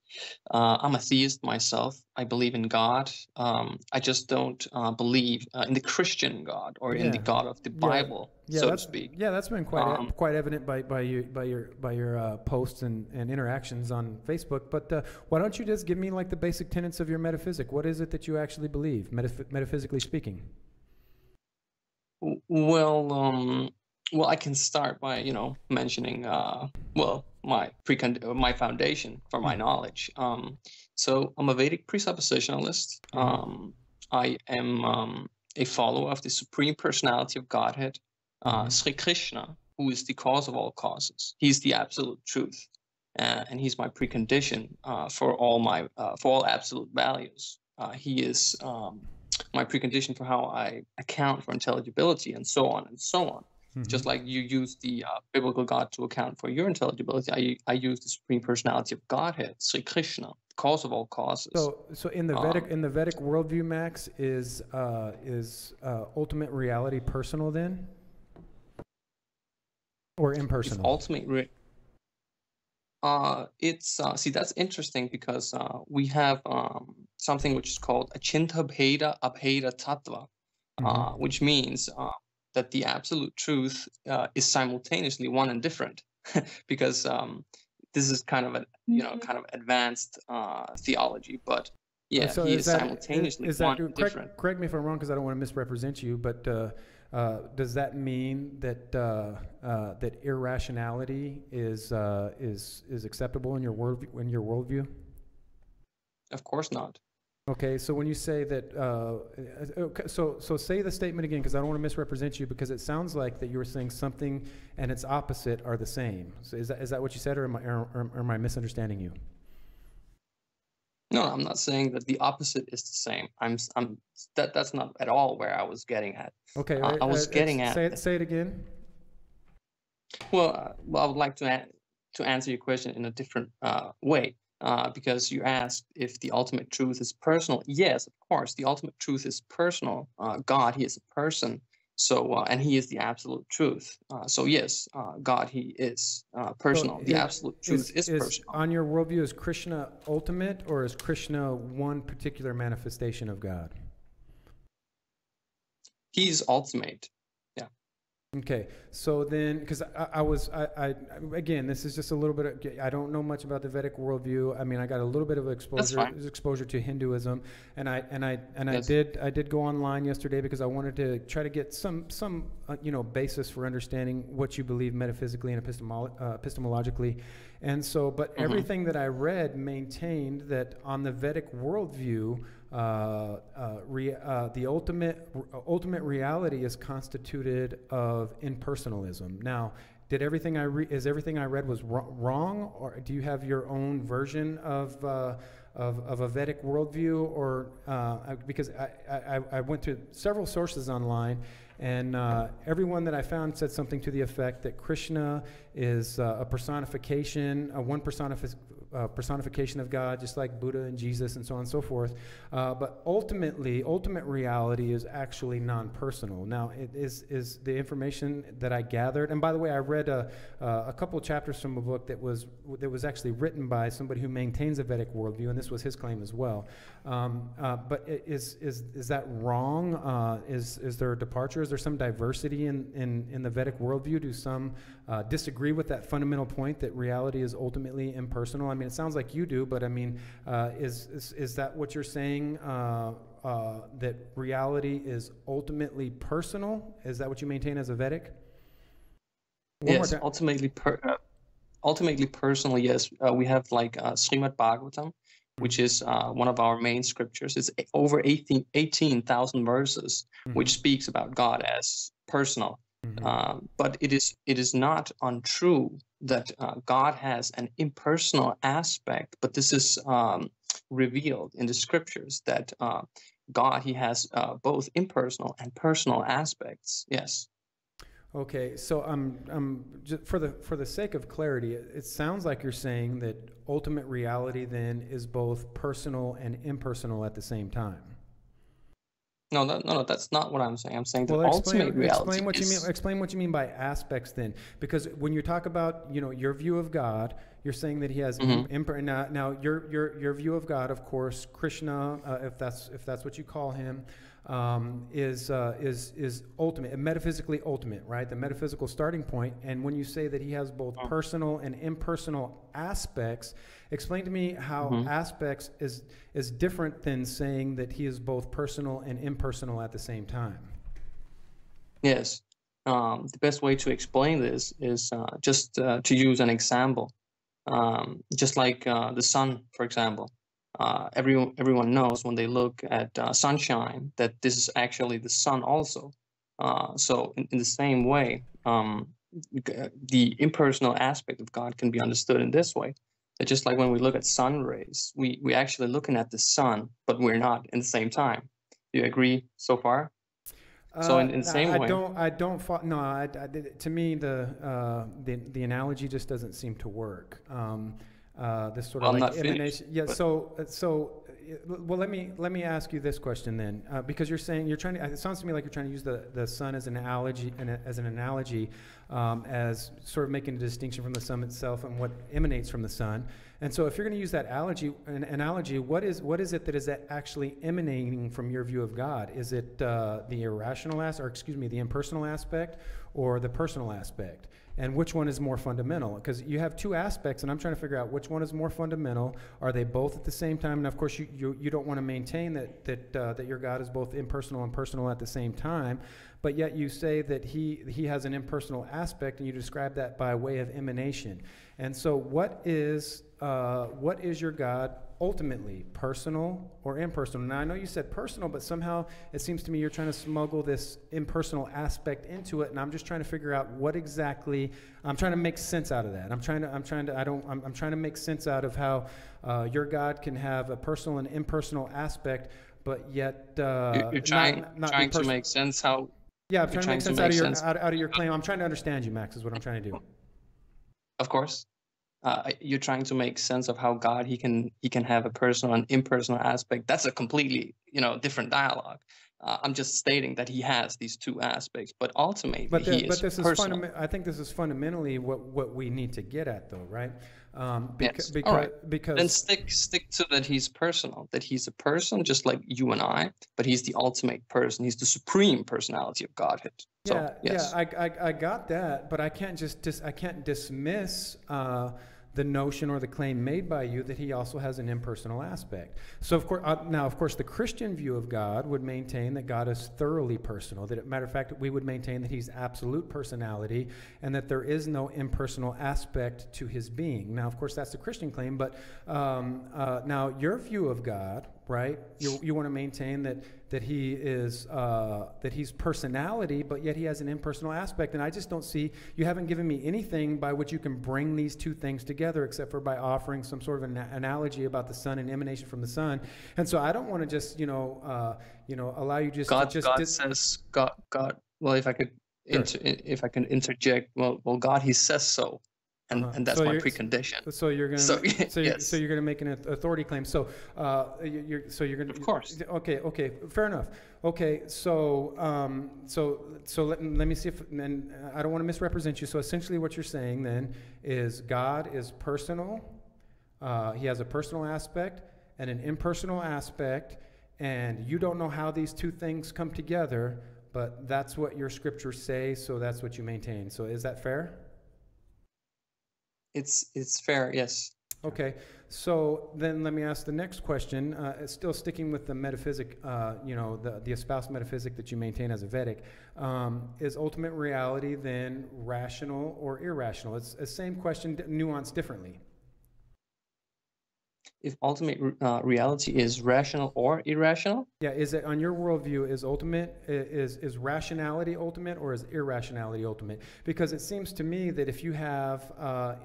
E: I'm a theist myself. I believe in God. I just don't believe in the Christian God or in the God of the Bible, so to speak.
B: Yeah, that's been quite evident by your posts and interactions on Facebook. But why don't you just give me like the basic tenets of your metaphysic? What is it that you actually believe, metaphysically speaking?
E: Well, I can start by, mentioning, my foundation for my knowledge. So I'm a Vedic presuppositionalist. I am a follower of the Supreme Personality of Godhead, Sri Krishna, who is the cause of all causes. He's the absolute truth, and he's my precondition for all absolute values. He is my precondition for how I account for intelligibility, and so on and so on. Just like you use the biblical God to account for your intelligibility, I use the Supreme Personality of Godhead, Sri Krishna, the cause of all causes.
B: So in the Vedic worldview, Max, is ultimate reality personal then, or impersonal?
E: See, that's interesting because we have something which is called Achinta Bheda Abheda Tattva, which means that the absolute truth is simultaneously one and different, because this is kind of a kind of advanced theology, but yeah,
B: so
E: he is simultaneously one and different.
B: Correct me if I'm wrong, because I don't want to misrepresent you, but does that mean that that irrationality is acceptable in your worldview?
E: Of course not.
B: Okay, so when you say that, so say the statement again, because I don't want to misrepresent you, because it sounds like that you were saying something and its opposite are the same. So is that what you said, or am I misunderstanding you?
E: No, I'm not saying that the opposite is the same. That's not at all where I was getting at.
B: Okay,
E: I was getting at.
B: Say it again.
E: Well, I would like to answer your question in a different way. Because you asked if the ultimate truth is personal. Yes, of course, the ultimate truth is personal. God, he is a person, so and he is the absolute truth. So yes, God, he is personal. The absolute truth is personal.
B: On your worldview, is Krishna ultimate, or is Krishna one particular manifestation of God?
E: He's ultimate.
B: Okay, so then, because I again, this is just a little bit. I don't know much about the Vedic worldview. I mean, I got a little bit of exposure to Hinduism, and
E: yes.
B: I did go online yesterday because I wanted to try to get some basis for understanding what you believe metaphysically and epistemologically, and so, but everything that I read maintained that on the Vedic worldview, the ultimate reality is constituted of impersonalism. Now, everything I read was wrong, or do you have your own version of a Vedic worldview? Or because I went through several sources online, and everyone that I found said something to the effect that Krishna is a personification, one personification of God, just like Buddha and Jesus and so on and so forth. But ultimate reality is actually non-personal. Now, it is the information that I gathered. And by the way, I read a couple of chapters from a book that was actually written by somebody who maintains a Vedic worldview, and this was his claim as well. But is that wrong? Is there a departure? Is there some diversity in the Vedic worldview? Do some disagree with that fundamental point that reality is ultimately impersonal? I mean, it sounds like you do, but I mean, is that what you're saying? That reality is ultimately personal? Is that what you maintain as a Vedic?
E: Yes, ultimately personal. Yes, we have like Srimad Bhagavatam, which is one of our main scriptures. It's over 18,000 verses, which speaks about God as personal. But it is not untrue that God has an impersonal aspect, but this is revealed in the scriptures that God, he has both impersonal and personal aspects. Yes.
B: Okay, so just for the sake of clarity, it sounds like you're saying that ultimate reality then is both personal and impersonal at the same time.
E: No, that's not what I'm saying. I'm saying the ultimate reality.
B: Explain what you mean by aspects then, because when you talk about your view of God, you're saying that he has now your view of God, of course, Krishna, if that's what you call him, is ultimate, metaphysically ultimate, right? The metaphysical starting point. And when you say that he has both personal and impersonal aspects, explain to me how aspects is different than saying that he is both personal and impersonal at the same time.
E: Yes. The best way to explain this is just to use an example. Just like the sun, for example. Everyone knows when they look at sunshine that this is actually the sun also. So in the same way, the impersonal aspect of God can be understood in this way. That just like when we look at sun rays, we actually looking at the sun, but we're not in the same time. Do you agree so far? So in the same way, to me the analogy just doesn't seem to work. This sort of like emanation. Yeah. Well, let me ask you this question then, because you're saying it sounds to me like you're trying to use the sun as an analogy as sort of making a distinction from the sun itself and what emanates from the sun.
B: And so if you're going to use that analogy, what is it that is actually emanating from your view of God? Is it the irrational the impersonal aspect, or the personal aspect? And which one is more fundamental? Because you have two aspects, and I'm trying to figure out which one is more fundamental. Are they both at the same time? And of course, you don't want to maintain that your God is both impersonal and personal at the same time, but yet you say that he has an impersonal aspect, and you describe that by way of emanation. And so, what is your God ultimately, personal or impersonal? Now, I know you said personal, but somehow it seems to me you're trying to smuggle this impersonal aspect into it, and I'm just trying to figure out what exactly. I'm trying to make sense out of that. I'm trying to make sense out of how your God can have a personal and impersonal aspect, but yet
E: you're trying to make sense how.
B: Yeah, I'm trying to make sense out of your claim. I'm trying to understand you, Max, is what I'm trying to do.
E: Of course. You're trying to make sense of how God he can have a personal and impersonal aspect. That's a completely different dialogue. I'm just stating that he has these two aspects, but ultimately he is personal.
B: I think this is fundamentally what we need to get at, though, right?
E: Yes. All right.
B: Because
E: then stick to that he's personal, that he's a person just like you and I, but he's the ultimate person. He's the supreme personality of Godhead. So, yes.
B: I got that, but I can't dismiss the notion or the claim made by you that he also has an impersonal aspect. So of course, the Christian view of God would maintain that God is thoroughly personal. That, matter of fact, we would maintain that he's absolute personality and that there is no impersonal aspect to his being. Now, of course, that's the Christian claim, but now your view of God, right? You want to maintain that he is that he's personality, but yet he has an impersonal aspect. And I just don't see, you haven't given me anything by which you can bring these two things together, except for by offering some sort of an analogy about the sun and emanation from the sun. And so I don't want to just allow you just
E: God says God. Well, if I could interject, well, God, he says so. And that's my precondition.
B: So you're going to
E: yes.
B: So you're going to make an authority claim. So you're going to.
E: Of course.
B: Okay, fair enough. Okay, so let me see if, and I don't want to misrepresent you. So essentially, what you're saying then is God is personal. He has a personal aspect and an impersonal aspect, and you don't know how these two things come together, but that's what your scriptures say. So that's what you maintain. So is that fair?
E: It's fair, yes.
B: Okay, so then let me ask the next question. Still sticking with the metaphysic, the espoused metaphysic that you maintain as a Vedic, is ultimate reality then rational or irrational? It's the same question, nuanced differently.
E: If ultimate reality is rational or irrational?
B: Yeah, is it, on your worldview, is rationality ultimate or is irrationality ultimate? Because it seems to me that if you have,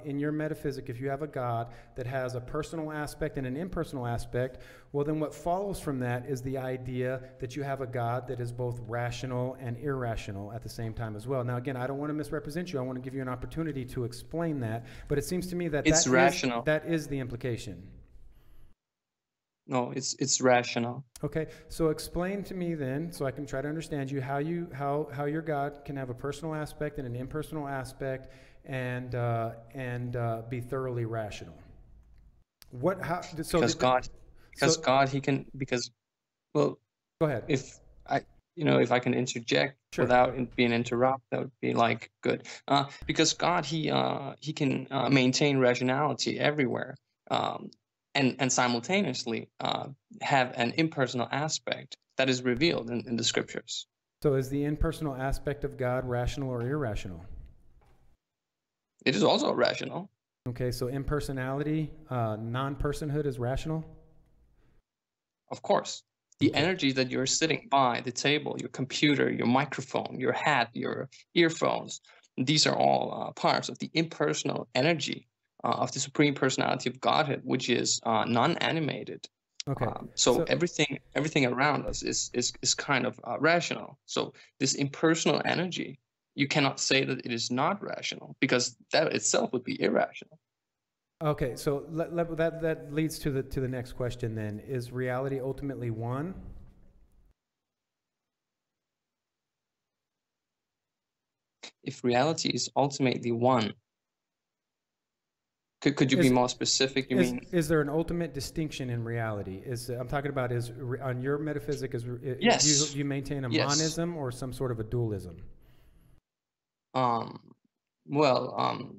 B: in your metaphysic, if you have a God that has a personal aspect and an impersonal aspect, well then what follows from that is the idea that you have a God that is both rational and irrational at the same time as well. Now again, I don't want to misrepresent you. I want to give you an opportunity to explain that, but it seems to me that
E: it's rational.
B: That is the implication.
E: No, it's rational.
B: Okay, so explain to me then, so I can try to understand you, how your God can have a personal aspect and an impersonal aspect, and be thoroughly rational.
E: Because God, he can, because, well,
B: go ahead.
E: If I can interject. Sure. Without being interrupted, that would be like good. Because God, he can maintain rationality everywhere. And simultaneously have an impersonal aspect that is revealed in the scriptures.
B: So is the impersonal aspect of God rational or irrational?
E: It is also rational.
B: Okay, so impersonality, non-personhood is rational?
E: Of course. The energy that you're sitting by, the table, your computer, your microphone, your hat, your earphones, these are all parts of the impersonal energy of the supreme personality of Godhead, which is non-animated.
B: Okay.
E: So everything around us is kind of rational. So this impersonal energy, you cannot say that it is not rational, because that itself would be irrational.
B: Okay, so that leads to the next question then. Is reality ultimately one?
E: If reality is ultimately one, Could you be more specific? You mean?
B: Is there an ultimate distinction in reality? I'm talking about on your metaphysic,
E: Yes.
B: do you maintain a
E: Yes.
B: monism or some sort of a dualism?
E: Well,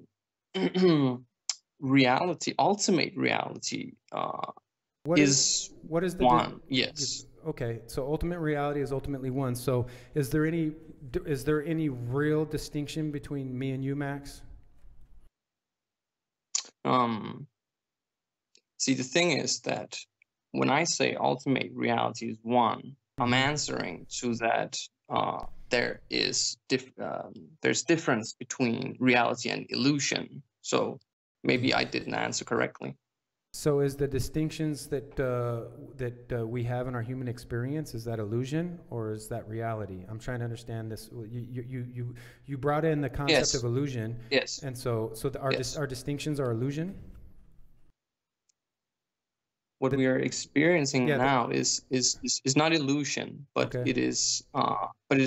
E: reality, ultimate reality,
B: What is the
E: one. Yes.
B: Okay, so ultimate reality is ultimately one. So is there any real distinction between me and you, Max?
E: See, the thing is that when I say ultimate reality is one, I'm answering to that there's difference between reality and illusion. So maybe I didn't answer correctly.
B: So is the distinctions that we have in our human experience, is that illusion or is that reality? I'm trying to understand this. You brought in the concept of illusion.
E: Yes.
B: And so our distinctions are illusion?
E: What we are experiencing now is not illusion, but it is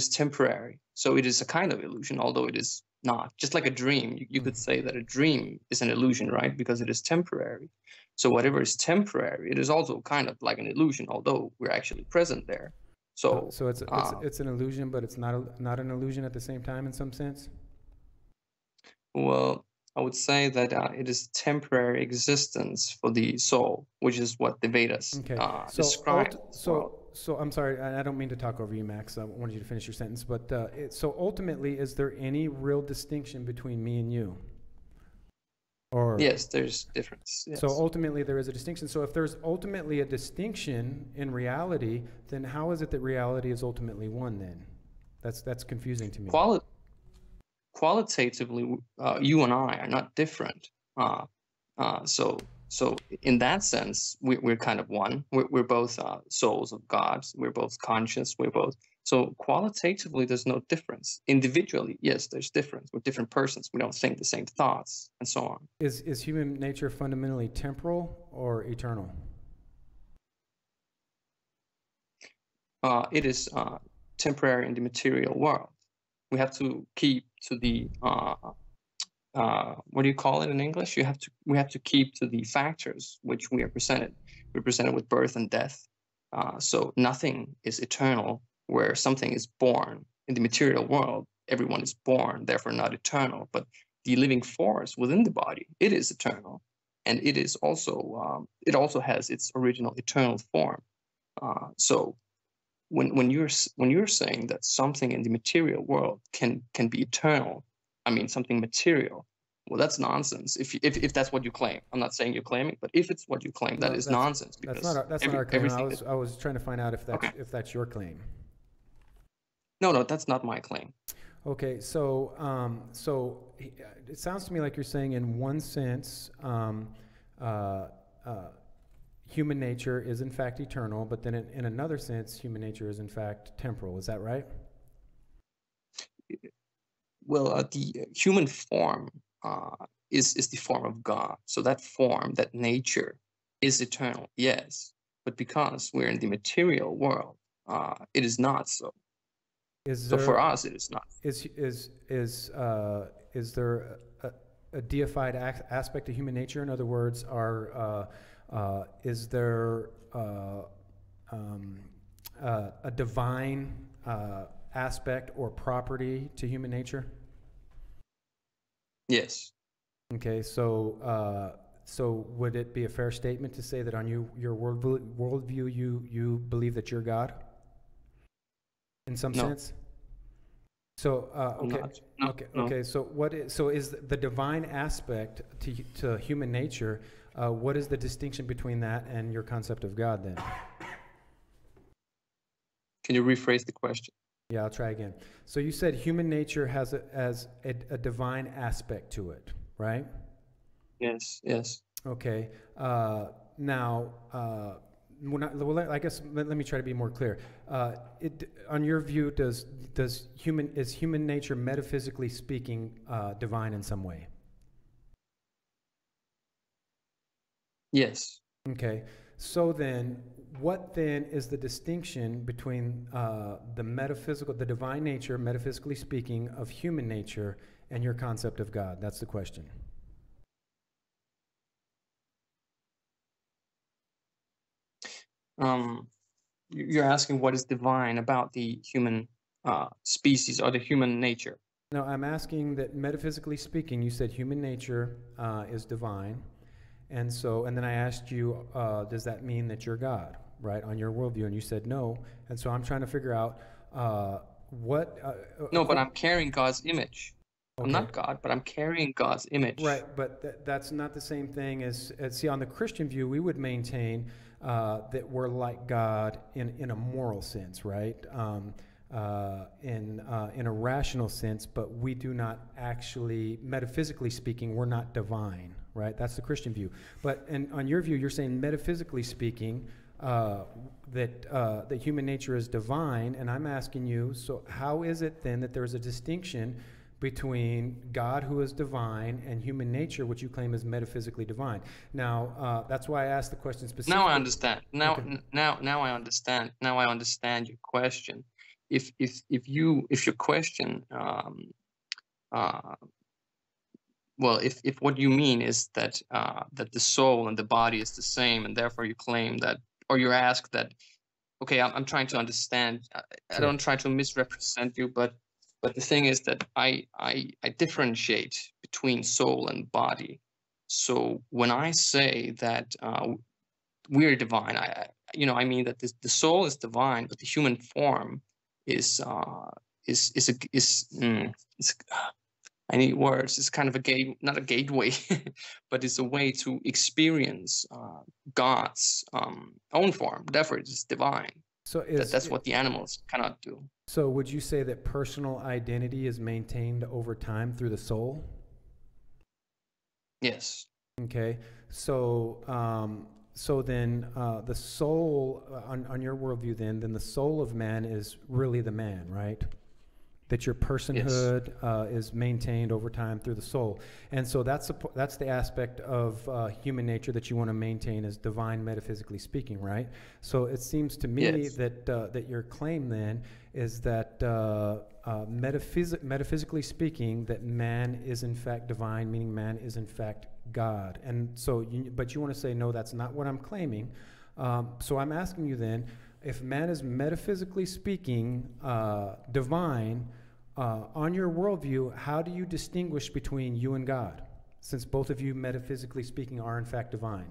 E: temporary. So it is a kind of illusion, although it is not. Just like a dream, you could say that a dream is an illusion, right? Because it is temporary. So whatever is temporary, it is also kind of like an illusion, although we're actually present there. So
B: it's an illusion, but it's not an illusion at the same time in some sense?
E: Well, I would say that it is temporary existence for the soul, which is what the Vedas describe.
B: So I'm sorry, I don't mean to talk over you, Max. I wanted you to finish your sentence. But so ultimately, is there any real distinction between me and you? Or
E: yes, there's difference. Yes.
B: So ultimately, there is a distinction. So if there's ultimately a distinction in reality, then how is it that reality is ultimately one? Then that's confusing to me.
E: Qualitatively, you and I are not different. So in that sense, we're kind of one. We're both souls of God. We're both conscious. So qualitatively, there's no difference. Individually, yes, there's difference. We're different persons. We don't think the same thoughts, and so on.
B: Is human nature fundamentally temporal or eternal?
E: It is temporary in the material world. We have to keep to the what do you call it in English? We have to keep to the factors which we are presented. We're presented with birth and death. So nothing is eternal where something is born. In the material world, everyone is born, therefore not eternal. But the living force within the body, it is eternal, and it is also it also has its original eternal form. So when you're saying that something in the material world can be eternal, I mean something material, well, that's nonsense. If that's what you claim, I'm not saying you're claiming, but if it's what you claim, that is nonsense.
B: That's not our claim. I was trying to find out if that's your claim.
E: No, that's not my claim.
B: Okay, so it sounds to me like you're saying, in one sense, human nature is in fact eternal, but then in another sense, human nature is in fact temporal. Is that right?
E: Well, the human form is the form of God. So that form, that nature, is eternal. Yes, but because we're in the material world, it is not so. So for us, it is not.
B: Is there a deified aspect to human nature? In other words, is there a divine aspect or property to human nature?
E: Yes.
B: Okay, so would it be a fair statement to say that on your worldview, you believe that you're God? In some sense. So okay. So is the divine aspect to human nature? What is the distinction between that and your concept of God then?
E: Can you rephrase the question?
B: Yeah, I'll try again. So you said human nature has a divine aspect to it, right?
E: Yes.
B: Okay. Now. Well, I guess let me try to be more clear. On your view, is human nature, metaphysically speaking, divine in some way?
E: Yes.
B: Okay. So then, what then is the distinction between the divine nature, metaphysically speaking, of human nature and your concept of God? That's the question.
E: you're asking what is divine about the human species or the human nature.
B: No, I'm asking that metaphysically speaking, you said human nature is divine. And then I asked you, does that mean that you're God, right, on your worldview? And you said no. And so I'm trying to figure out what...
E: no, but I'm carrying God's image. Okay. I'm not God, but I'm carrying God's image.
B: Right, but that's not the same thing as see, on the Christian view, we would maintain that we're like God in a moral sense, right? In a rational sense, but we do not actually, metaphysically speaking, we're not divine, right? That's the Christian view. But on your view, you're saying metaphysically speaking that human nature is divine, and I'm asking you, so how is it then that there's a distinction between God, who is divine, and human nature, which you claim is metaphysically divine? Now, that's why I asked the question specifically.
E: Now I understand. Now I understand. Now I understand your question. If your question, well, if what you mean is that that the soul and the body is the same, and therefore you claim that, or you ask that, okay, I'm trying to understand. I don't try to misrepresent you, but the thing is that I differentiate between soul and body. So when I say that we're divine, I mean that the soul is divine, but the human form is I need words. It's kind of not a gateway, but it's a way to experience God's own form. Therefore, it's divine.
B: So
E: that's what the animals cannot do.
B: So would you say that personal identity is maintained over time through the soul?
E: Yes.
B: Okay. So then the soul, on your worldview then the soul of man is really the man, right? That your personhood is maintained over time through the soul. And so that's the aspect of human nature that you want to maintain as divine, metaphysically speaking, right? So it seems to me that your claim then is that metaphysically speaking, that man is in fact divine, meaning man is in fact God. And so, but you want to say, no, that's not what I'm claiming. So I'm asking you then, if man is metaphysically speaking divine, on your worldview, how do you distinguish between you and God, since both of you, metaphysically speaking, are in fact divine?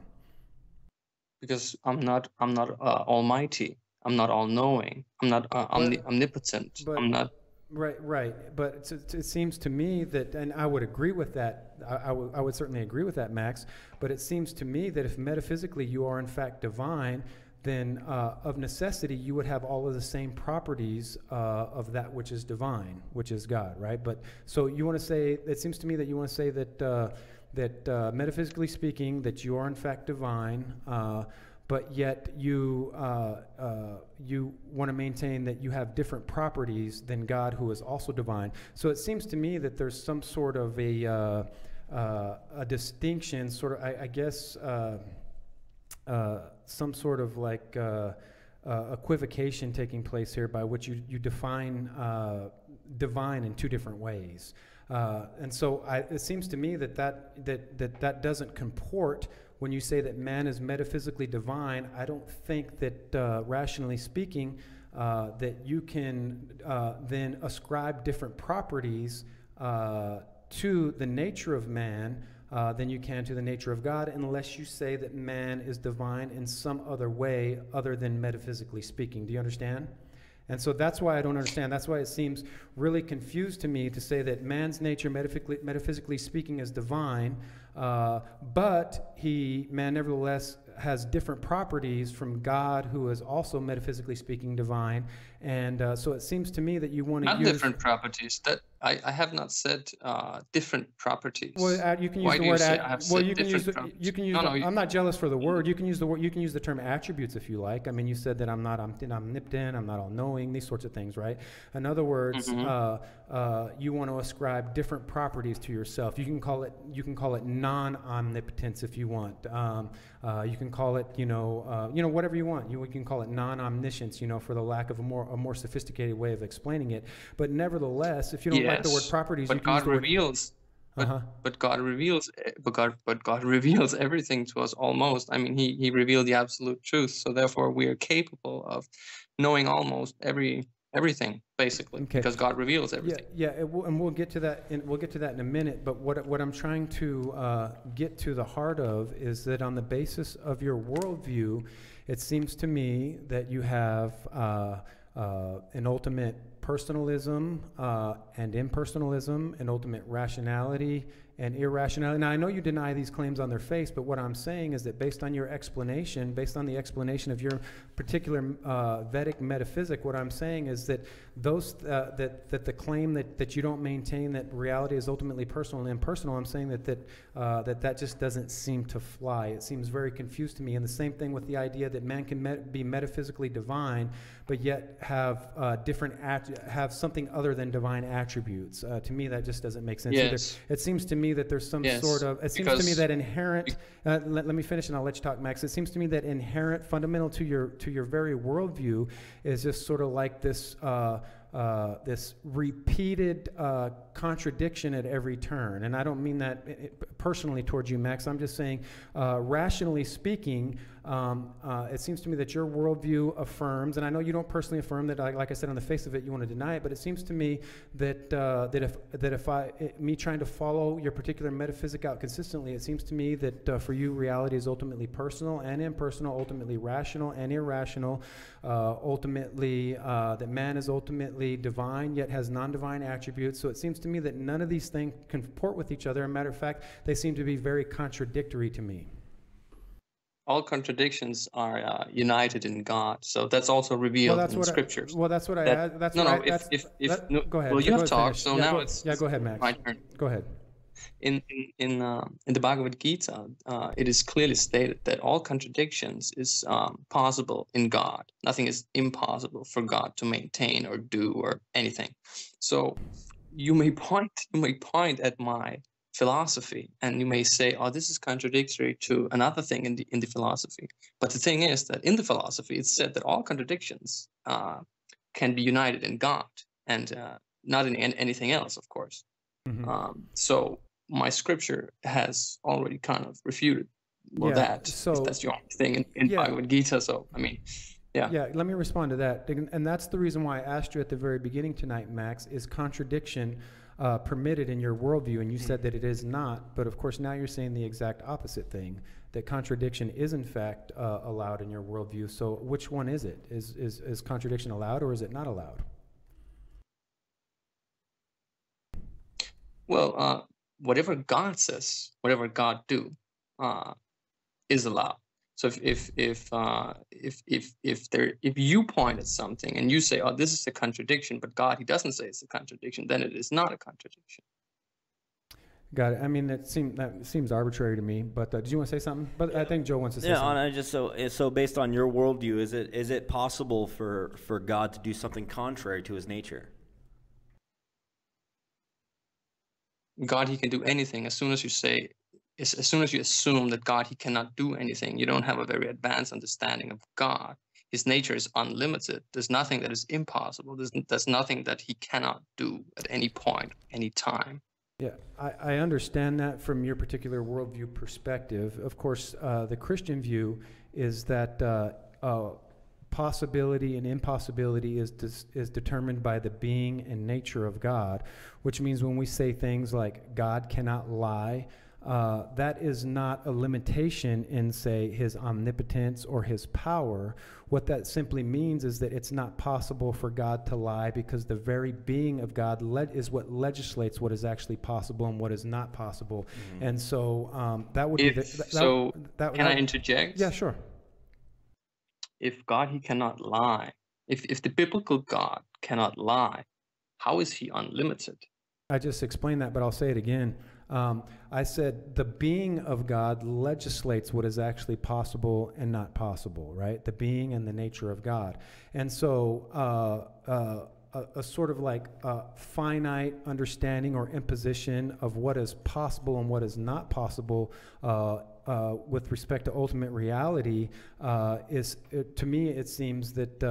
E: Because I'm not almighty. I'm not all-knowing. I'm not omnipotent. I'm not.
B: Right. But it seems to me that, and I would agree with that. I would certainly agree with that, Max. But it seems to me that if metaphysically you are in fact divine, then of necessity you would have all of the same properties of that which is divine, which is God, right? But so you want to say, it seems to me that you want to say that metaphysically speaking, that you are in fact divine, but yet you want to maintain that you have different properties than God, who is also divine. So it seems to me that there's some sort of a distinction, sort of, I guess, some sort of like equivocation taking place here, by which you define divine in two different ways. And so it seems to me that doesn't comport when you say that man is metaphysically divine. I don't think that, rationally speaking, that you can then ascribe different properties to the nature of man than you can to the nature of God, unless you say that man is divine in some other way other than metaphysically speaking. Do you understand? And so that's why I don't understand. That's why it seems really confused to me to say that man's nature, metaphysically speaking, is divine, but man nevertheless has different properties from God, who is also metaphysically speaking divine. And so it seems to me that you want to use...
E: Not different properties. That I have not said different properties.
B: Well, you can use the word... Well, you can use... I'm not jealous for the word. You can use the word. You can use the term attributes if you like. I mean, you said that I'm not omnipotent, I'm not all-knowing, these sorts of things, right? In other words, you want to ascribe different properties to yourself. You can call it non-omnipotence if you want. You can call it, whatever you want. You can call it non-omniscience, for the lack of a more sophisticated way of explaining it. But nevertheless, if you don't like the word properties,
E: but
B: you can
E: God reveals. But God reveals, but God reveals everything to us almost. I mean, he revealed the absolute truth, so therefore we are capable of knowing almost everything basically, because God reveals everything.
B: And we'll get to that. We'll get to that in a minute. But what I'm trying to get to the heart of is that on the basis of your worldview, it seems to me that you have an ultimate personalism and impersonalism, an ultimate rationality and irrationality. Now, I know you deny these claims on their face, but what I'm saying is that based on your explanation, based on the explanation of your particular Vedic metaphysic, what I'm saying is that those that the claim that you don't maintain that reality is ultimately personal and impersonal, I'm saying that just doesn't seem to fly. It seems very confused to me. And the same thing with the idea that man can be metaphysically divine, but yet have have something other than divine attributes. To me, that just doesn't make sense either. It seems to me that there's some sort of, it seems to me that inherent, let me finish and I'll let you talk, Max. It seems to me that inherent, fundamental to your very worldview is just sort of like this this repeated contradiction at every turn. And I don't mean that personally towards you, Max. I'm just saying, rationally speaking, it seems to me that your worldview affirms, and I know you don't personally affirm that, like I said, on the face of it, you want to deny it, but it seems to me that me trying to follow your particular metaphysic out consistently, it seems to me that for you, reality is ultimately personal and impersonal, ultimately rational and irrational, ultimately that man is ultimately divine, yet has non-divine attributes. So it seems to me that none of these things comport with each other. As a matter of fact, they seem to be very contradictory to me.
E: All contradictions are united in God, so that's also revealed in the scriptures.
B: That's what I add. That's go ahead.
E: Well, you have talked, so now it's
B: go ahead, Max.
E: My turn.
B: Go ahead.
E: In the Bhagavad Gita, it is clearly stated that all contradictions is possible in God. Nothing is impossible for God to maintain or do or anything. So you may point at my philosophy and you may say, oh, this is contradictory to another thing in the philosophy. But the thing is that in the philosophy it's said that all contradictions can be united in God and not in anything else, of course. Mm-hmm. So my scripture has already kind of refuted that's the only thing in Bhagavad Gita. So I mean,
B: let me respond to that. And that's the reason why I asked you at the very beginning tonight, Max, is contradiction permitted in your worldview? And you said that it is not, but of course now you're saying the exact opposite thing, that contradiction is in fact allowed in your worldview. So which one is it? Is contradiction allowed or is it not allowed?
E: Well, whatever God says, whatever God do, is allowed. So if you point at something and you say, oh, this is a contradiction, but God, he doesn't say it's a contradiction, then it is not a contradiction.
B: Got it. I mean, that seems arbitrary to me. But did you want to say something? But I think Joe wants to say something.
A: Yeah, so based on your worldview, is it possible for God to do something contrary to his nature?
E: God, he can do anything. As soon as you assume that God, he cannot do anything, you don't have a very advanced understanding of God. His nature is unlimited. There's nothing that is impossible. There's nothing that he cannot do at any point, any time.
B: Yeah, I understand that from your particular worldview perspective. Of course, the Christian view is that possibility and impossibility is determined by the being and nature of God, which means when we say things like God cannot lie, that is not a limitation in, say, his omnipotence or his power. What that simply means is that it's not possible for God to lie because the very being of God is what legislates what is actually possible and what is not possible. Mm-hmm. And so that would be
E: can I interject?
B: Yeah, sure.
E: If God, he cannot lie, if the biblical God cannot lie, how is he unlimited?
B: I just explained that, but I'll say it again. I said the being of God legislates what is actually possible and not possible, right? The being and the nature of God. And so a sort of like finite understanding or imposition of what is possible and what is not possible with respect to ultimate reality to me, it seems that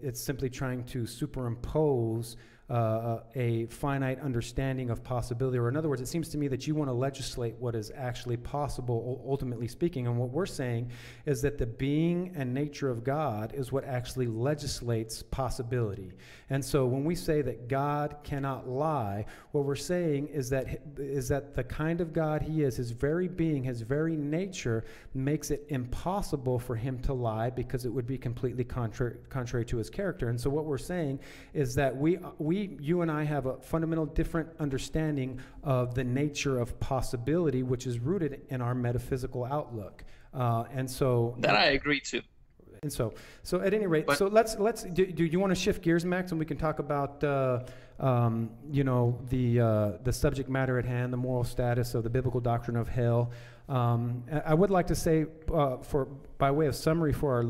B: it's simply trying to superimpose a finite understanding of possibility. Or in other words, it seems to me that you want to legislate what is actually possible, ultimately speaking. And what we're saying is that the being and nature of God is what actually legislates possibility. And so when we say that God cannot lie, what we're saying is that the kind of God he is, his very being, his very nature, makes it impossible for him to lie, because it would be completely contrary to his character. And so what we're saying is that you and I have a fundamental different understanding of the nature of possibility, which is rooted in our metaphysical outlook. And so
E: that I agree to.
B: And so at any rate, so let's do you want to shift gears, Max, and we can talk about the subject matter at hand, the moral status of the biblical doctrine of hell. I would like to say, by way of summary for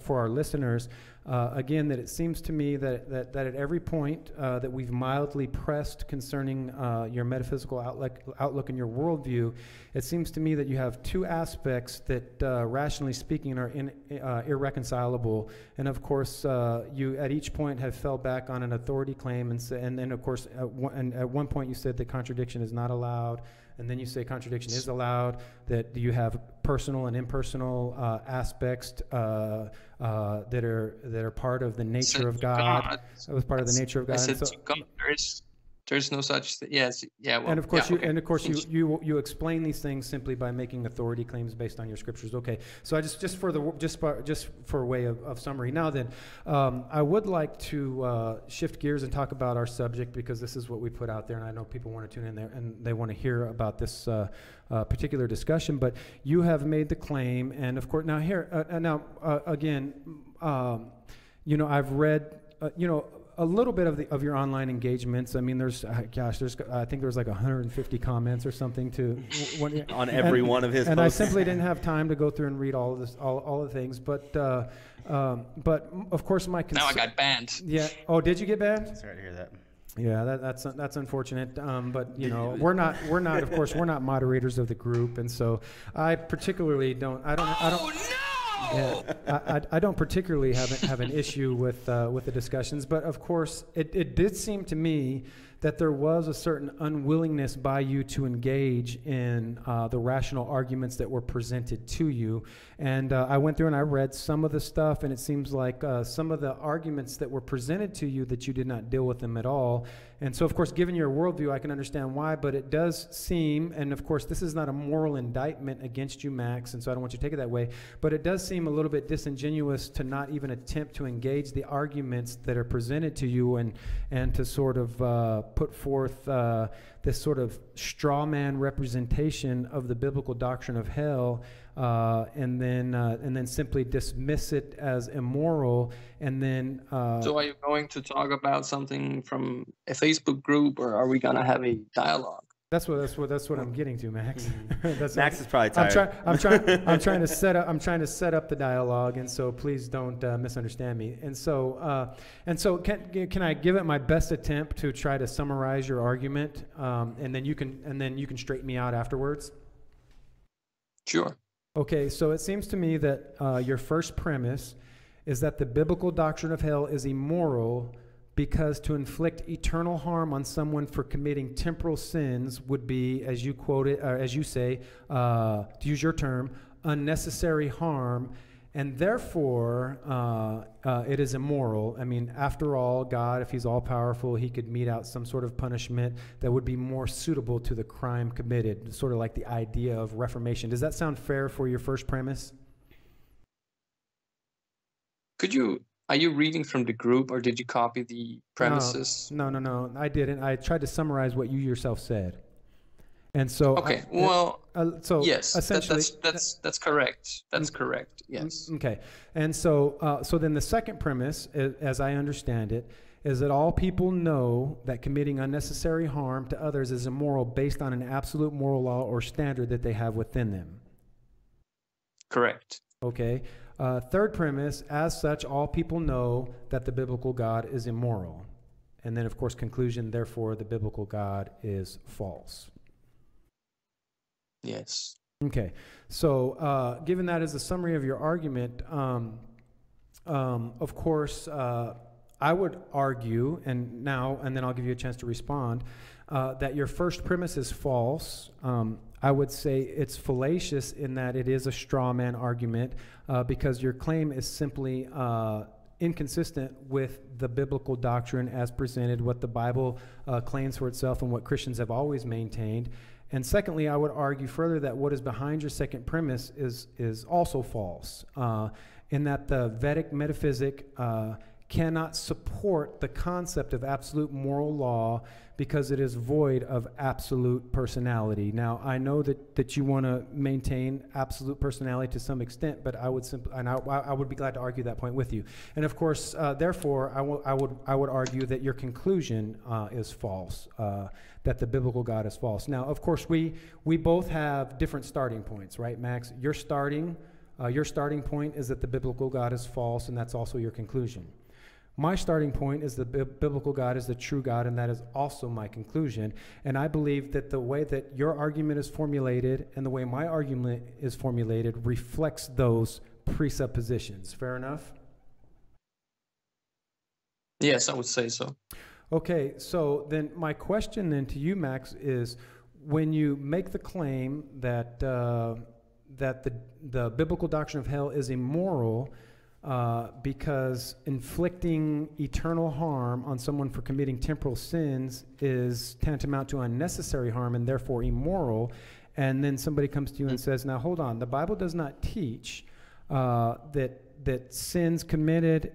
B: our listeners, again, that it seems to me that at every point that we've mildly pressed concerning your metaphysical outlook and your worldview, it seems to me that you have two aspects that, rationally speaking, are irreconcilable. And of course, you at each point have fell back on an authority claim, and then of course, at one point you said that contradiction is not allowed. And then you say contradiction is allowed, that you have personal and impersonal aspects that are part of the nature of God. That was part of the nature of God.
E: I said to God, there's no such thing. Yes, yeah. Well,
B: and of course,
E: okay.
B: you explain these things simply by making authority claims based on your scriptures. Okay, so I just for way of summary. Now then, I would like to shift gears and talk about our subject, because this is what we put out there, and I know people want to tune in there and they want to hear about this particular discussion. But you have made the claim, and of course, now here, again, I've read, a little bit of your online engagements. I mean, I think there's like 150 comments or something
A: on every one of his
B: and
A: posts.
B: I simply didn't have time to go through and read all of this, all the things. But of course, my
E: now I got banned.
B: Yeah. Oh, did you get banned?
D: Sorry to hear that.
B: Yeah, that's unfortunate. But we're not of course we're not moderators of the group, and so I particularly don't. I don't. Yeah, I don't particularly have an issue with the discussions, but of course it did seem to me that there was a certain unwillingness by you to engage in the rational arguments that were presented to you. And I went through and I read some of the stuff, and it seems like some of the arguments that were presented to you that you did not deal with them at all. And so, of course, given your worldview, I can understand why, but it does seem, and of course, this is not a moral indictment against you, Max, and so I don't want you to take it that way, but it does seem a little bit disingenuous to not even attempt to engage the arguments that are presented to you and to sort of put forth this sort of straw man representation of the biblical doctrine of hell, and then simply dismiss it as immoral, and then.
E: So are you going to talk about something from a Facebook group, or are we gonna have a dialogue?
B: That's what I'm getting to, Max.
A: Max is probably tired.
B: I'm trying to set up the dialogue, and so please don't misunderstand me. And so can I give it my best attempt to try to summarize your argument, and then you can straighten me out afterwards?
E: Sure.
B: Okay, so it seems to me that your first premise is that the biblical doctrine of hell is immoral, because to inflict eternal harm on someone for committing temporal sins would be, as you quote it, or as you say, to use your term, unnecessary harm, and therefore it is immoral. I mean, after all, God, if he's all-powerful, he could mete out some sort of punishment that would be more suitable to the crime committed, sort of like the idea of reformation. Does that sound fair for your first premise?
E: Are you reading from the group, or did you copy the premises?
B: No, I didn't. I tried to summarize what you yourself said. And so
E: okay, yes, essentially that's correct. That's correct. Yes.
B: Okay. And so then the second premise, as I understand it, is that all people know that committing unnecessary harm to others is immoral based on an absolute moral law or standard that they have within them.
E: Correct.
B: Okay. Third premise, as such, all people know that the biblical God is immoral. And then, of course, conclusion, therefore, the biblical God is false.
E: Yes.
B: Okay. So given that as a summary of your argument, of course, I would argue, and then I'll give you a chance to respond, that your first premise is false. I would say it's fallacious in that it is a straw man argument because your claim is simply inconsistent with the biblical doctrine as presented, what the Bible claims for itself and what Christians have always maintained. And secondly, I would argue further that what is behind your second premise is also false, in that the Vedic metaphysic cannot support the concept of absolute moral law because it is void of absolute personality. Now, I know that you want to maintain absolute personality to some extent, but I would be glad to argue that point with you. And of course, therefore, I would argue that your conclusion is false, that the biblical God is false. Now, of course, we both have different starting points, right, Max? Your starting point is that the biblical God is false, and that's also your conclusion. My starting point is the biblical God is the true God, and that is also my conclusion. And I believe that the way that your argument is formulated and the way my argument is formulated reflects those presuppositions. Fair enough?
E: Yes, I would say so.
B: Okay, so then my question then to you, Max, is when you make the claim that that the biblical doctrine of hell is immoral, because inflicting eternal harm on someone for committing temporal sins is tantamount to unnecessary harm and therefore immoral, and then somebody comes to you and says, now hold on, the Bible does not teach that sins committed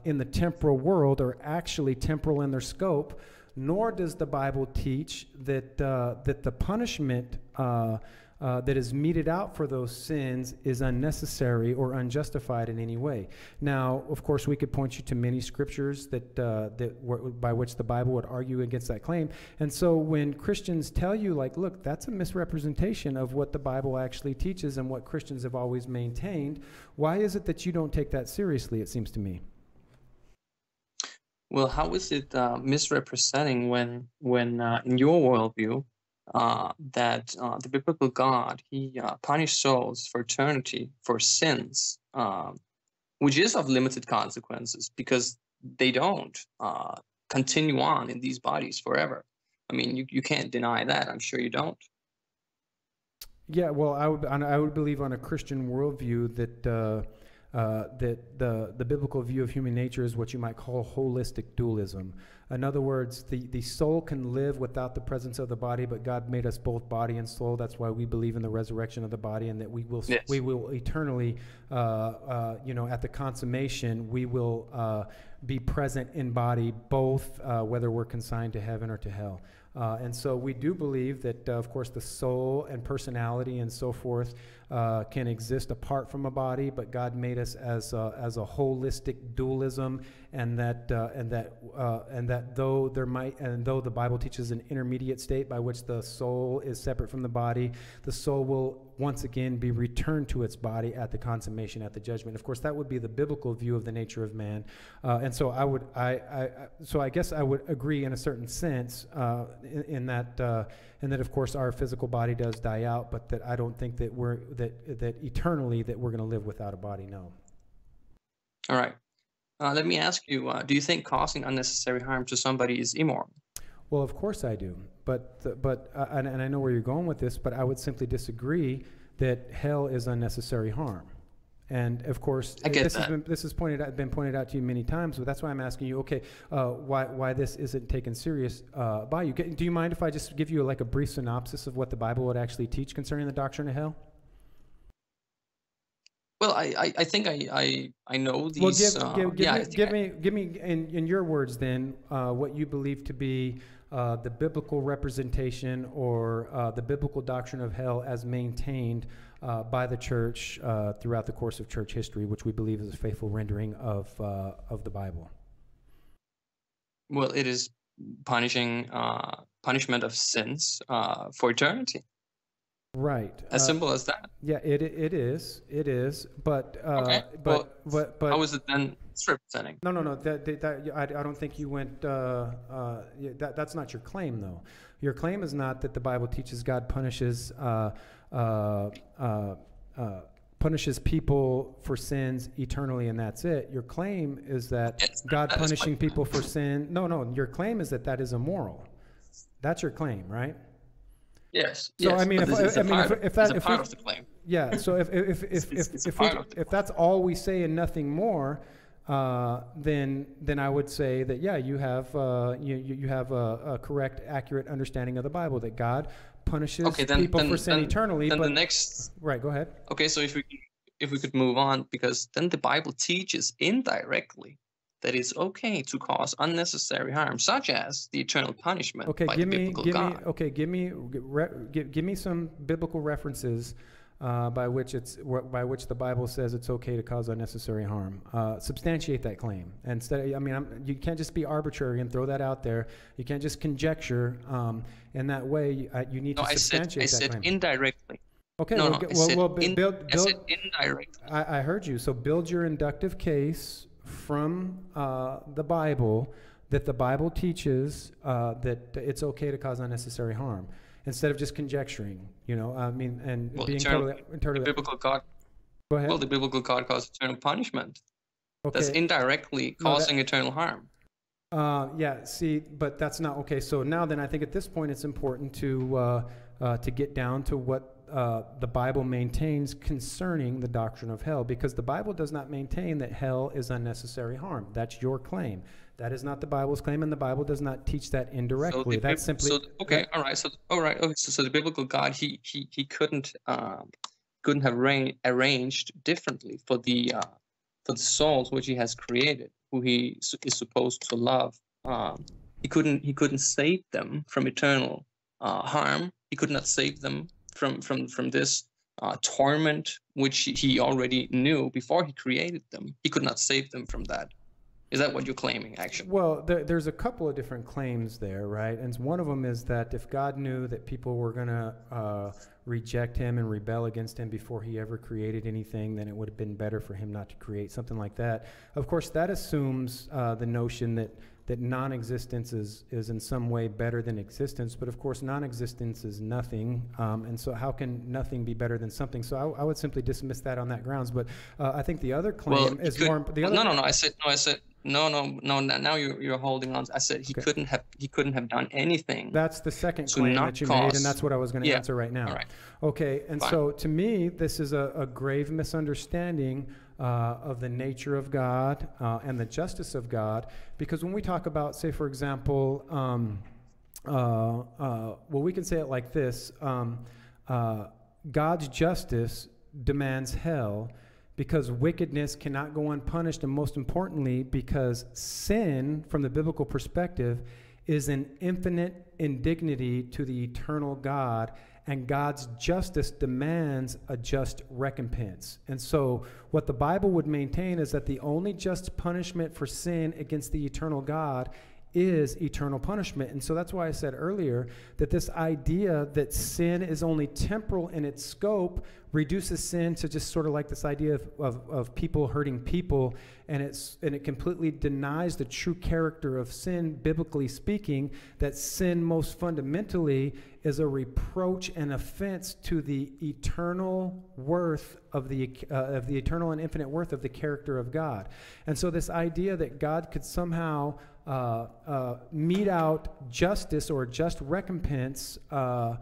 B: in the temporal world are actually temporal in their scope, nor does the Bible teach that the punishment that is meted out for those sins is unnecessary or unjustified in any way. Now, of course, we could point you to many scriptures by which the Bible would argue against that claim. And so when Christians tell you, like, look, that's a misrepresentation of what the Bible actually teaches and what Christians have always maintained, why is it that you don't take that seriously, it seems to me?
E: Well, how is it misrepresenting when in your worldview, that the biblical God, he punished souls for eternity for sins, which is of limited consequences because they don't continue on in these bodies forever. I mean, you can't deny that. I'm sure you don't.
B: Yeah, well, I would believe on a Christian worldview that the biblical view of human nature is what you might call holistic dualism. In other words, the soul can live without the presence of the body, but God made us both body and soul. That's why we believe in the resurrection of the body, and that we will eternally, at the consummation, we will be present in body, both whether we're consigned to heaven or to hell. And so we do believe that, of course, the soul and personality and so forth can exist apart from a body, but God made us as a holistic dualism, and that though the Bible teaches an intermediate state by which the soul is separate from the body, the soul will once again be returned to its body at the consummation, at the judgment. Of course, that would be the biblical view of the nature of man, and so I guess I would agree in a certain sense in that of course our physical body does die out, but that I don't think that that eternally that we're going to live without a body. No.
E: All right. Let me ask you: do you think causing unnecessary harm to somebody is immoral?
B: Well, of course I do, but and I know where you're going with this, but I would simply disagree that hell is unnecessary harm. And of course, this has been pointed out to you many times, but that's why I'm asking you, okay, why this isn't taken serious by you? Do you mind if I just give you a brief synopsis of what the Bible would actually teach concerning the doctrine of hell?
E: Well, I think I know these.
B: Well, give me in your words then what you believe to be the biblical representation or the biblical doctrine of hell as maintained by the church throughout the course of church history, which we believe is a faithful rendering of the Bible.
E: Well, it is punishment of sins for eternity.
B: Right.
E: As simple as that.
B: Yeah, it is. It is. But
E: okay.
B: But
E: how is it then representing?
B: No. I don't think you went. That's not your claim, though. Your claim is not that the Bible teaches God punishes punishes people for sins eternally and that's it. Your claim is that God punishing people for sin. No, your claim is that that is immoral. That's your claim, right?
E: Yes.
B: So
E: yes,
B: I mean, if that's
E: part of the claim.
B: Yeah. So if that's all we say and nothing more, then I would say that you have you have a correct, accurate understanding of the Bible, that God punishes people for sin eternally.
E: Then
B: but
E: the next.
B: Right. Go ahead.
E: Okay, so if we could move on, because then the Bible teaches indirectly that it's okay to cause unnecessary harm, such as the eternal punishment by the biblical God.
B: Give me some biblical references by which the Bible says it's okay to cause unnecessary harm. Substantiate that claim. You can't just be arbitrary and throw that out there. You can't just conjecture. In that way, you need to substantiate that claim.
E: I said indirectly.
B: Okay.
E: I said indirectly.
B: I heard you. So build your inductive case from the Bible, that the Bible teaches that it's okay to cause unnecessary harm, instead of just conjecturing, and being totally.
E: The biblical God.
B: Go ahead.
E: Well, the biblical God caused eternal punishment. Okay. That's indirectly causing eternal harm.
B: But that's not okay. So now then, I think at this point it's important to get down to what the Bible maintains concerning the doctrine of hell, because the Bible does not maintain that hell is unnecessary harm. That's your claim. That is not the Bible's claim, and the Bible does not teach that indirectly. That's simply
E: all right. So the biblical God, he couldn't have arranged differently for the souls which he has created, who he is supposed to love. He couldn't save them from eternal harm. He could not save them from this torment which he already knew before he created them. He could not save them from that. Is that what you're claiming, actually?
B: Well, there's a couple of different claims there, right? And one of them is that if God knew that people were going to reject him and rebel against him before he ever created anything, then it would have been better for him not to create something like that. Of course, that assumes the notion that non-existence is in some way better than existence, but of course non-existence is nothing, and so how can nothing be better than something? So I would simply dismiss that on that grounds. But I think the other claim is more. Now you're holding on. I said he couldn't have done anything. That's the second claim that you made, and that's what I was going to answer right now. Right. Okay, and so to me, this is a grave misunderstanding of the nature of God and the justice of God, because when we talk about, say, for example, we can say it like this: God's justice demands hell, because wickedness cannot go unpunished, and most importantly, because sin, from the biblical perspective, is an infinite indignity to the eternal God, and God's justice demands a just recompense. And so what the Bible would maintain is that the only just punishment for sin against the eternal God is eternal punishment. And so that's why I said earlier that this idea that sin is only temporal in its scope reduces sin to just sort of like this idea of people hurting people, and it completely denies the true character of sin, biblically speaking, that sin most fundamentally is a reproach and offense to the eternal worth of the eternal and infinite worth of the character of God. And so this idea that God could somehow mete out justice or just recompense for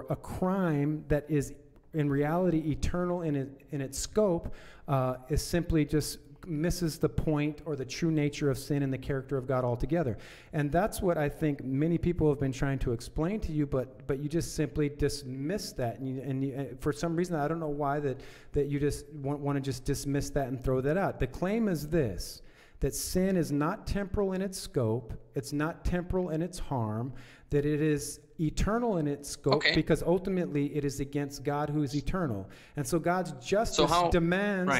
B: a crime that is in reality eternal in its scope is simply just misses the point or the true nature of sin and the character of God altogether. And that's what I think many people have been trying to explain to you, but you just simply dismiss that. And for some reason, I don't know why that you just want to just dismiss that and throw that out. The claim is this: that sin is not temporal in its scope, it's not temporal in its harm, that it is eternal in its scope, because ultimately it is against God who is eternal. And so God's justice demands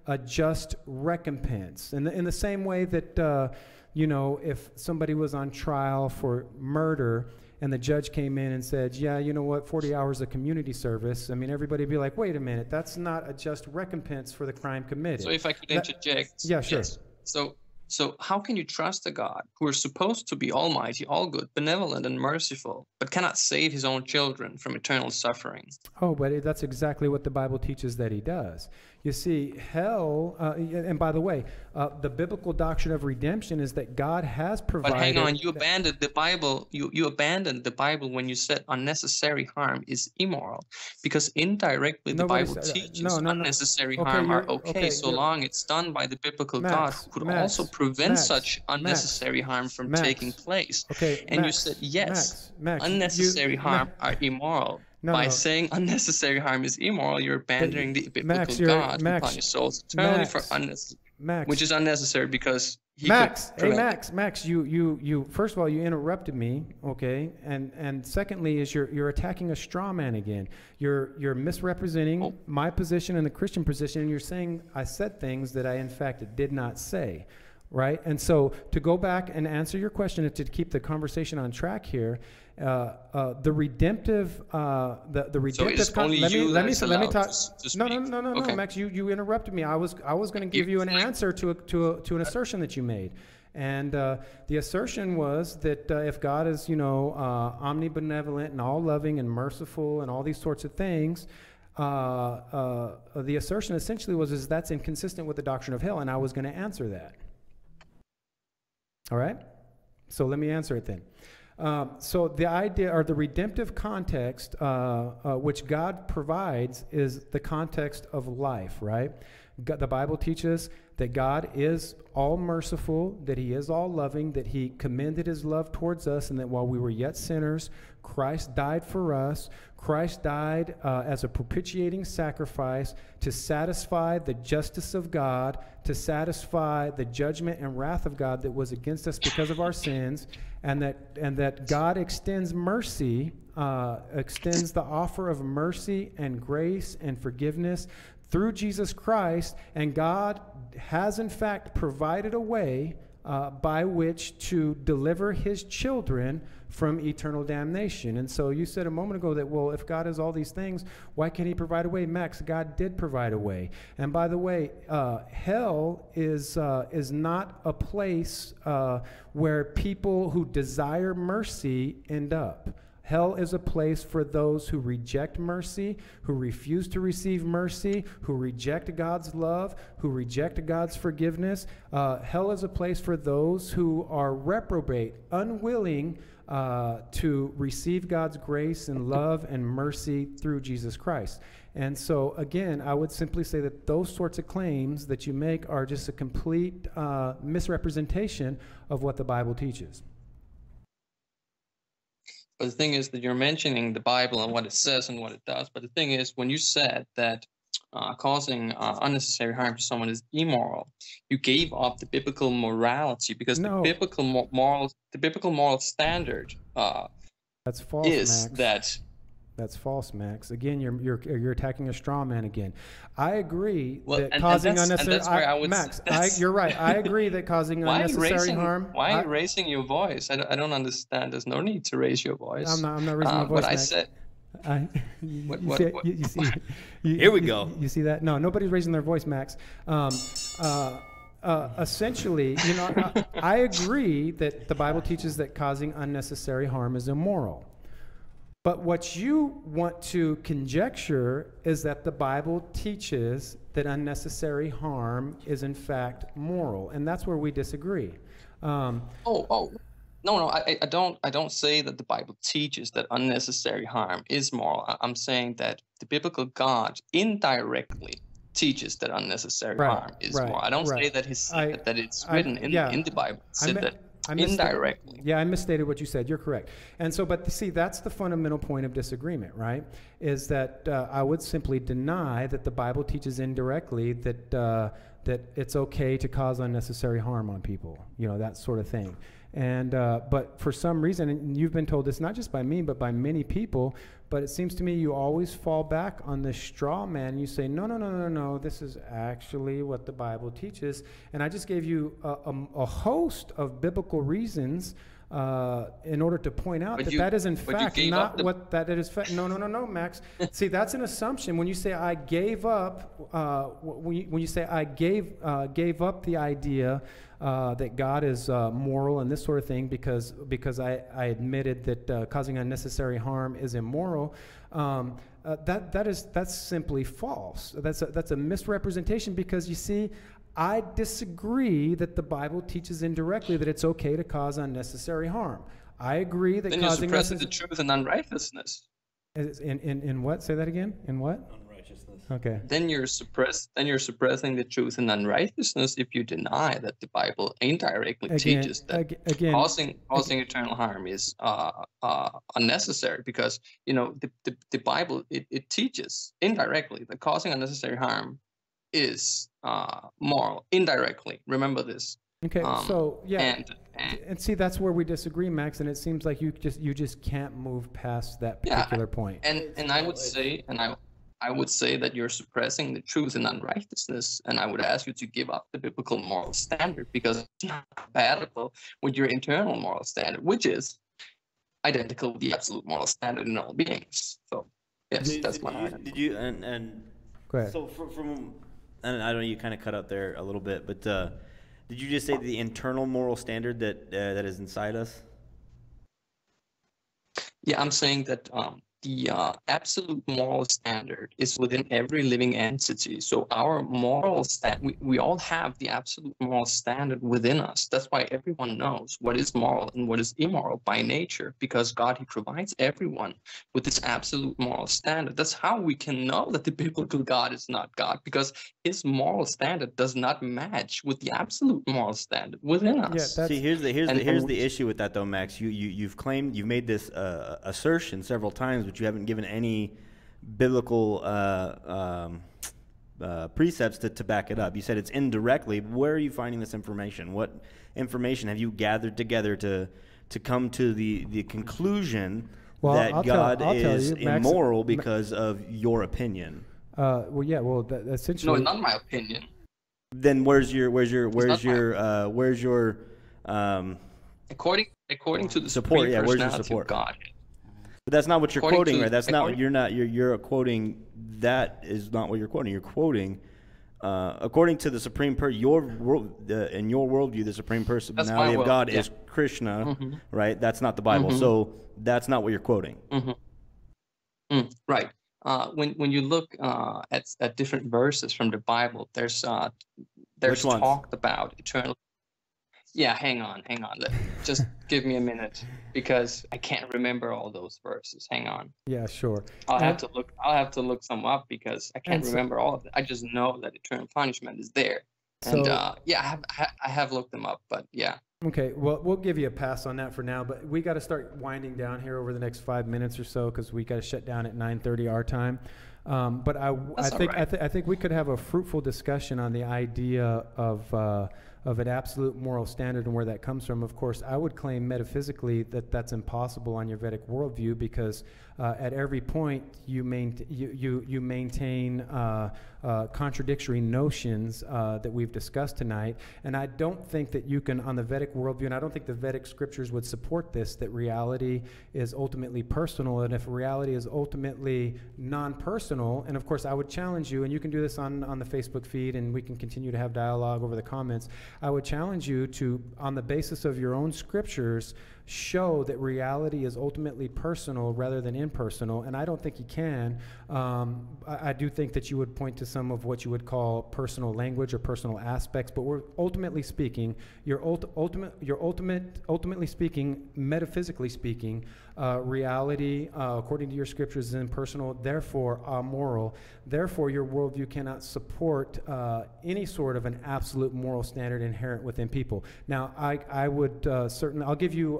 B: a just recompense. And in the same way that, if somebody was on trial for murder and the judge came in and said, 40 hours of community service, I mean, everybody would be like, wait a minute, that's not a just recompense for the crime committed.
E: So if I could interject.
B: Yeah, sure.
E: Yes. So So how can you trust a God who is supposed to be almighty, all good, benevolent, and merciful, but cannot save his own children from eternal suffering?
B: Oh, but that's exactly what the Bible teaches that he does. You see, hell, and by the way, the biblical doctrine of redemption is that God has provided...
E: But hang on, you abandoned the Bible. You abandoned the Bible when you said unnecessary harm is immoral, because indirectly the Bible teaches unnecessary harm are okay so long it's done by the biblical God who could also prevent such unnecessary harm from taking place. And you said, yes, unnecessary harm are immoral. By saying unnecessary harm is immoral, you're abandoning the biblical God who punishes souls eternally for unnecessary, which is unnecessary because he
B: Max, you first of all, you interrupted me, okay? And secondly is you're attacking a straw man again. You're misrepresenting my position and the Christian position, and you're saying I said things that I in fact did not say. Right? And so to go back and answer your question and to keep the conversation on track here, the redemptive, the redemptive.
E: So let me talk.
B: No, Max, you interrupted me. I was going to give you an answer to an assertion that you made, and the assertion was that if God is omnibenevolent and all loving and merciful and all these sorts of things. The assertion essentially was that's inconsistent with the doctrine of hell, and I was going to answer that. All right? So let me answer it then. So the idea or the redemptive context which God provides is the context of life, right? The Bible teaches that God is all merciful, that he is all loving, that he commended his love towards us, and that while we were yet sinners, Christ died for us. Christ died as a propitiating sacrifice to satisfy the justice of God, to satisfy the judgment and wrath of God that was against us because of our sins, and that God extends mercy, extends the offer of mercy and grace and forgiveness through Jesus Christ, and God has in fact provided a way by which to deliver his children from eternal damnation. And so you said a moment ago that, well, if God has all these things, why can't he provide a way? Max, God did provide a way. And by the way, hell is not a place where people who desire mercy end up. Hell is a place for those who reject mercy, who refuse to receive mercy, who reject God's love, who reject God's forgiveness. Hell is a place for those who are reprobate, unwilling to receive God's grace and love and mercy through Jesus Christ. And so, again, I would simply say that those sorts of claims that you make are just a complete misrepresentation of what the Bible teaches.
E: But the thing is that you're mentioning the Bible and what it says and what it does. But the thing is, when you said that causing unnecessary harm to someone is immoral, you gave up the biblical morality, because the biblical moral standard
B: that's false,
E: is
B: Max.
E: that.
B: That's false, Max. Again, you're attacking a straw man again. I agree that
E: and
B: causing
E: that's
B: unnecessary. Max, you're right. I agree that causing unnecessary harm.
E: Why are you raising your voice? I don't understand. There's no need to raise your voice.
B: I'm not raising my voice.
E: But I
B: Max.
E: said.
B: You see,
A: here we go.
B: You see that? No, nobody's raising their voice, Max. Essentially, I agree that the Bible teaches that causing unnecessary harm is immoral. But what you want to conjecture is that the Bible teaches that unnecessary harm is in fact moral, and that's where we disagree.
E: No, I don't say that the Bible teaches that unnecessary harm is moral. I'm saying that the biblical God indirectly teaches that unnecessary harm is moral. I don't say that that it's written in the Bible. Indirectly.
B: Yeah, I misstated what you said. You're correct. And so, but see, that's the fundamental point of disagreement, right? Is that I would simply deny that the Bible teaches indirectly that that it's okay to cause unnecessary harm on people, that sort of thing. And but for some reason, and you've been told this not just by me, but by many people, But it seems to me you always fall back on this straw man. You say, no, this is actually what the Bible teaches. And I just gave you a host of biblical reasons in order to point out that is in fact not what that is. No, Max. See, that's an assumption. When you say I gave up, when you say I gave up the idea that God is moral and this sort of thing because I admitted that causing unnecessary harm is immoral. That's simply false. That's a misrepresentation, because you see, I disagree that the Bible teaches indirectly that it's okay to cause unnecessary harm. I agree that
E: then
B: causing
E: you're suppressing the truth and unrighteousness.
B: In what? Say that again. In what?
A: Unrighteousness.
B: Okay.
E: Then you're suppressing the truth and unrighteousness if you deny that the Bible indirectly teaches that causing eternal harm is unnecessary, because the Bible it teaches indirectly that causing unnecessary harm is moral indirectly. Remember this.
B: Okay, so yeah, and see, that's where we disagree, Max. And it seems like you just can't move past that particular point.
E: And I would say, I would say that you're suppressing the truth and unrighteousness, and I would ask you to give up the biblical moral standard, because it's not compatible with your internal moral standard, which is identical with the absolute moral standard in all beings. So yes, that's my argument.
A: Did you and
B: go ahead.
A: So from and I don't know, you kind of cut out there a little bit, but did you just say the internal moral standard that is inside us?
E: Yeah, I'm saying that the absolute moral standard is within every living entity. So our moral we all have the absolute moral standard within us. That's why everyone knows what is moral and what is immoral by nature, because God, he provides everyone with this absolute moral standard. That's how we can know that the biblical God is not God, because his moral standard does not match with the absolute moral standard within us.
A: Yeah, see, here's the issue with that though, Max. You've made this assertion several times, but you haven't given any biblical precepts to back it up. You said it's indirectly. Where are you finding this information? What information have you gathered together to come to the conclusion that God is immoral because of your opinion?
B: Essentially.
E: No, it's not my opinion.
A: Then where's your
E: according to the
A: support?
E: Yeah,
A: where's your support?
E: Of God.
A: But that's not what you're quoting, right? That's not. You're quoting. That is not what you're quoting. You're quoting, according to the Supreme in your worldview, the Supreme Personality of God is Krishna, right? That's not the Bible. So that's not what you're quoting.
E: Right. When you look at different verses from the Bible, there's talked about eternal. Yeah, hang on. Just give me a minute, because I can't remember all those verses. Hang on.
B: Yeah, sure.
E: I'll have to look some up, because I can't remember all of it. I just know that eternal punishment is there. And I have looked them up, but yeah.
B: Okay, well, we'll give you a pass on that for now, but we got to start winding down here over the next 5 minutes or so, because we got to shut down at 9:30 our time. But I think we could have a fruitful discussion on the idea of an absolute moral standard and where that comes from. Of course, I would claim metaphysically that that's impossible on your Vedic worldview, because at every point you maintain contradictory notions that we've discussed tonight. And I don't think that you can, on the Vedic worldview, and I don't think the Vedic scriptures would support this, that reality is ultimately personal. And if reality is ultimately non-personal, and of course I would challenge you, and you can do this on the Facebook feed, and we can continue to have dialogue over the comments. I would challenge you to, on the basis of your own scriptures, show that reality is ultimately personal rather than impersonal, and I don't think you can. I do think that you would point to some of what you would call personal language or personal aspects, but we're ultimately speaking, ultimately speaking, metaphysically speaking, reality, according to your scriptures, is impersonal, therefore amoral. Therefore, your worldview cannot support any sort of an absolute moral standard inherent within people. Now, I would certainly, I'll give you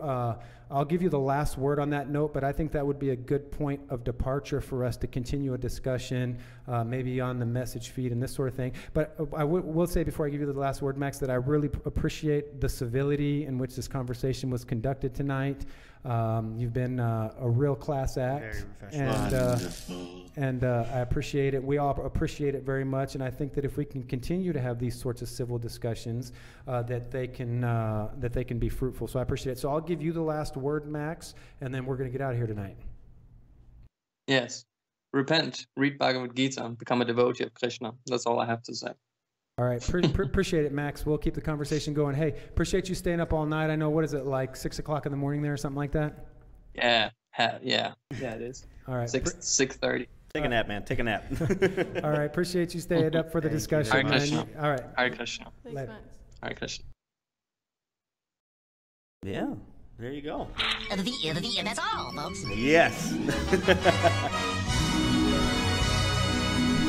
B: the last word on that note, but I think that would be a good point of departure for us to continue a discussion, maybe on the message feed and this sort of thing. But I will say before I give you the last word, Max, that I really appreciate the civility in which this conversation was conducted tonight. You've been a real class act, and I appreciate it. We all appreciate it very much, and I think that if we can continue to have these sorts of civil discussions, that they can be fruitful. So I appreciate it. So I'll give you the last word, Max, and then we're going to get out of here tonight.
E: Yes, repent, read Bhagavad Gita, become a devotee of Krishna. That's all I have to say.
B: All right, appreciate it, Max. We'll keep the conversation going. Hey, appreciate you staying up all night. I know, what is it, like 6 o'clock in the morning there or something like that?
E: Yeah, it is.
B: All right.
E: 6:30.
A: Take a nap, man. Take a nap.
B: All right, appreciate you staying up for the discussion.
E: Hare Krishna.
B: All right.
E: Hare Krishna.
C: Thanks, Max.
E: Hare Krishna.
A: Yeah, there you go.
F: And that's all, folks.
A: Yes.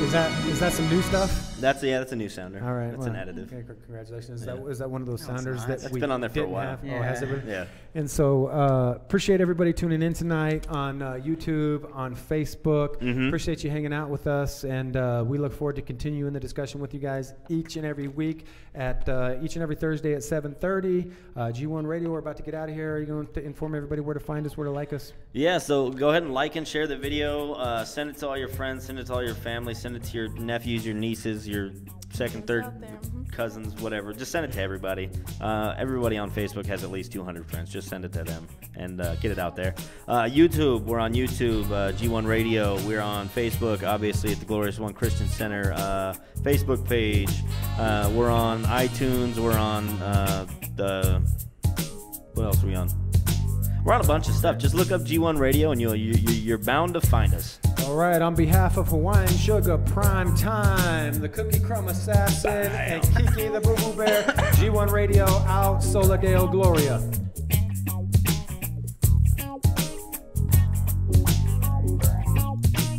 B: Is that some new stuff?
A: That's a new sounder.
B: All right,
A: that's an additive.
B: Okay, congratulations. Is that one of those sounders that
A: It's
B: we
A: been on there for a
B: didn't
A: while.
B: have?
F: Yeah.
B: Oh, has it really?
A: Yeah.
B: And so appreciate everybody tuning in tonight on YouTube, on Facebook. Appreciate you hanging out with us, and we look forward to continuing the discussion with you guys each and every week at each and every Thursday at 7:30. G1 Radio. We're about to get out of here. Are you going to inform everybody where to find us, where to like us?
A: Yeah, so go ahead and like and share the video. Send it to all your friends. Send it to all your family. Send it to your nephews, your nieces, your second, third cousins, whatever. Just send it to everybody. Everybody on Facebook has at least 200 friends. Just send it to them and get it out there. YouTube, we're on YouTube, G1 Radio. We're on Facebook, obviously, at the Glorious One Christian Center Facebook page. We're on iTunes. We're on what else are we on? We're on a bunch of stuff. Just look up G1 Radio and you're bound to find us.
B: All right, on behalf of Hawaiian Sugar, Prime Time, the Cookie Crumb Assassin, and Kiki the Boo Boo Bear, G1 Radio out, Sola Deo Gloria.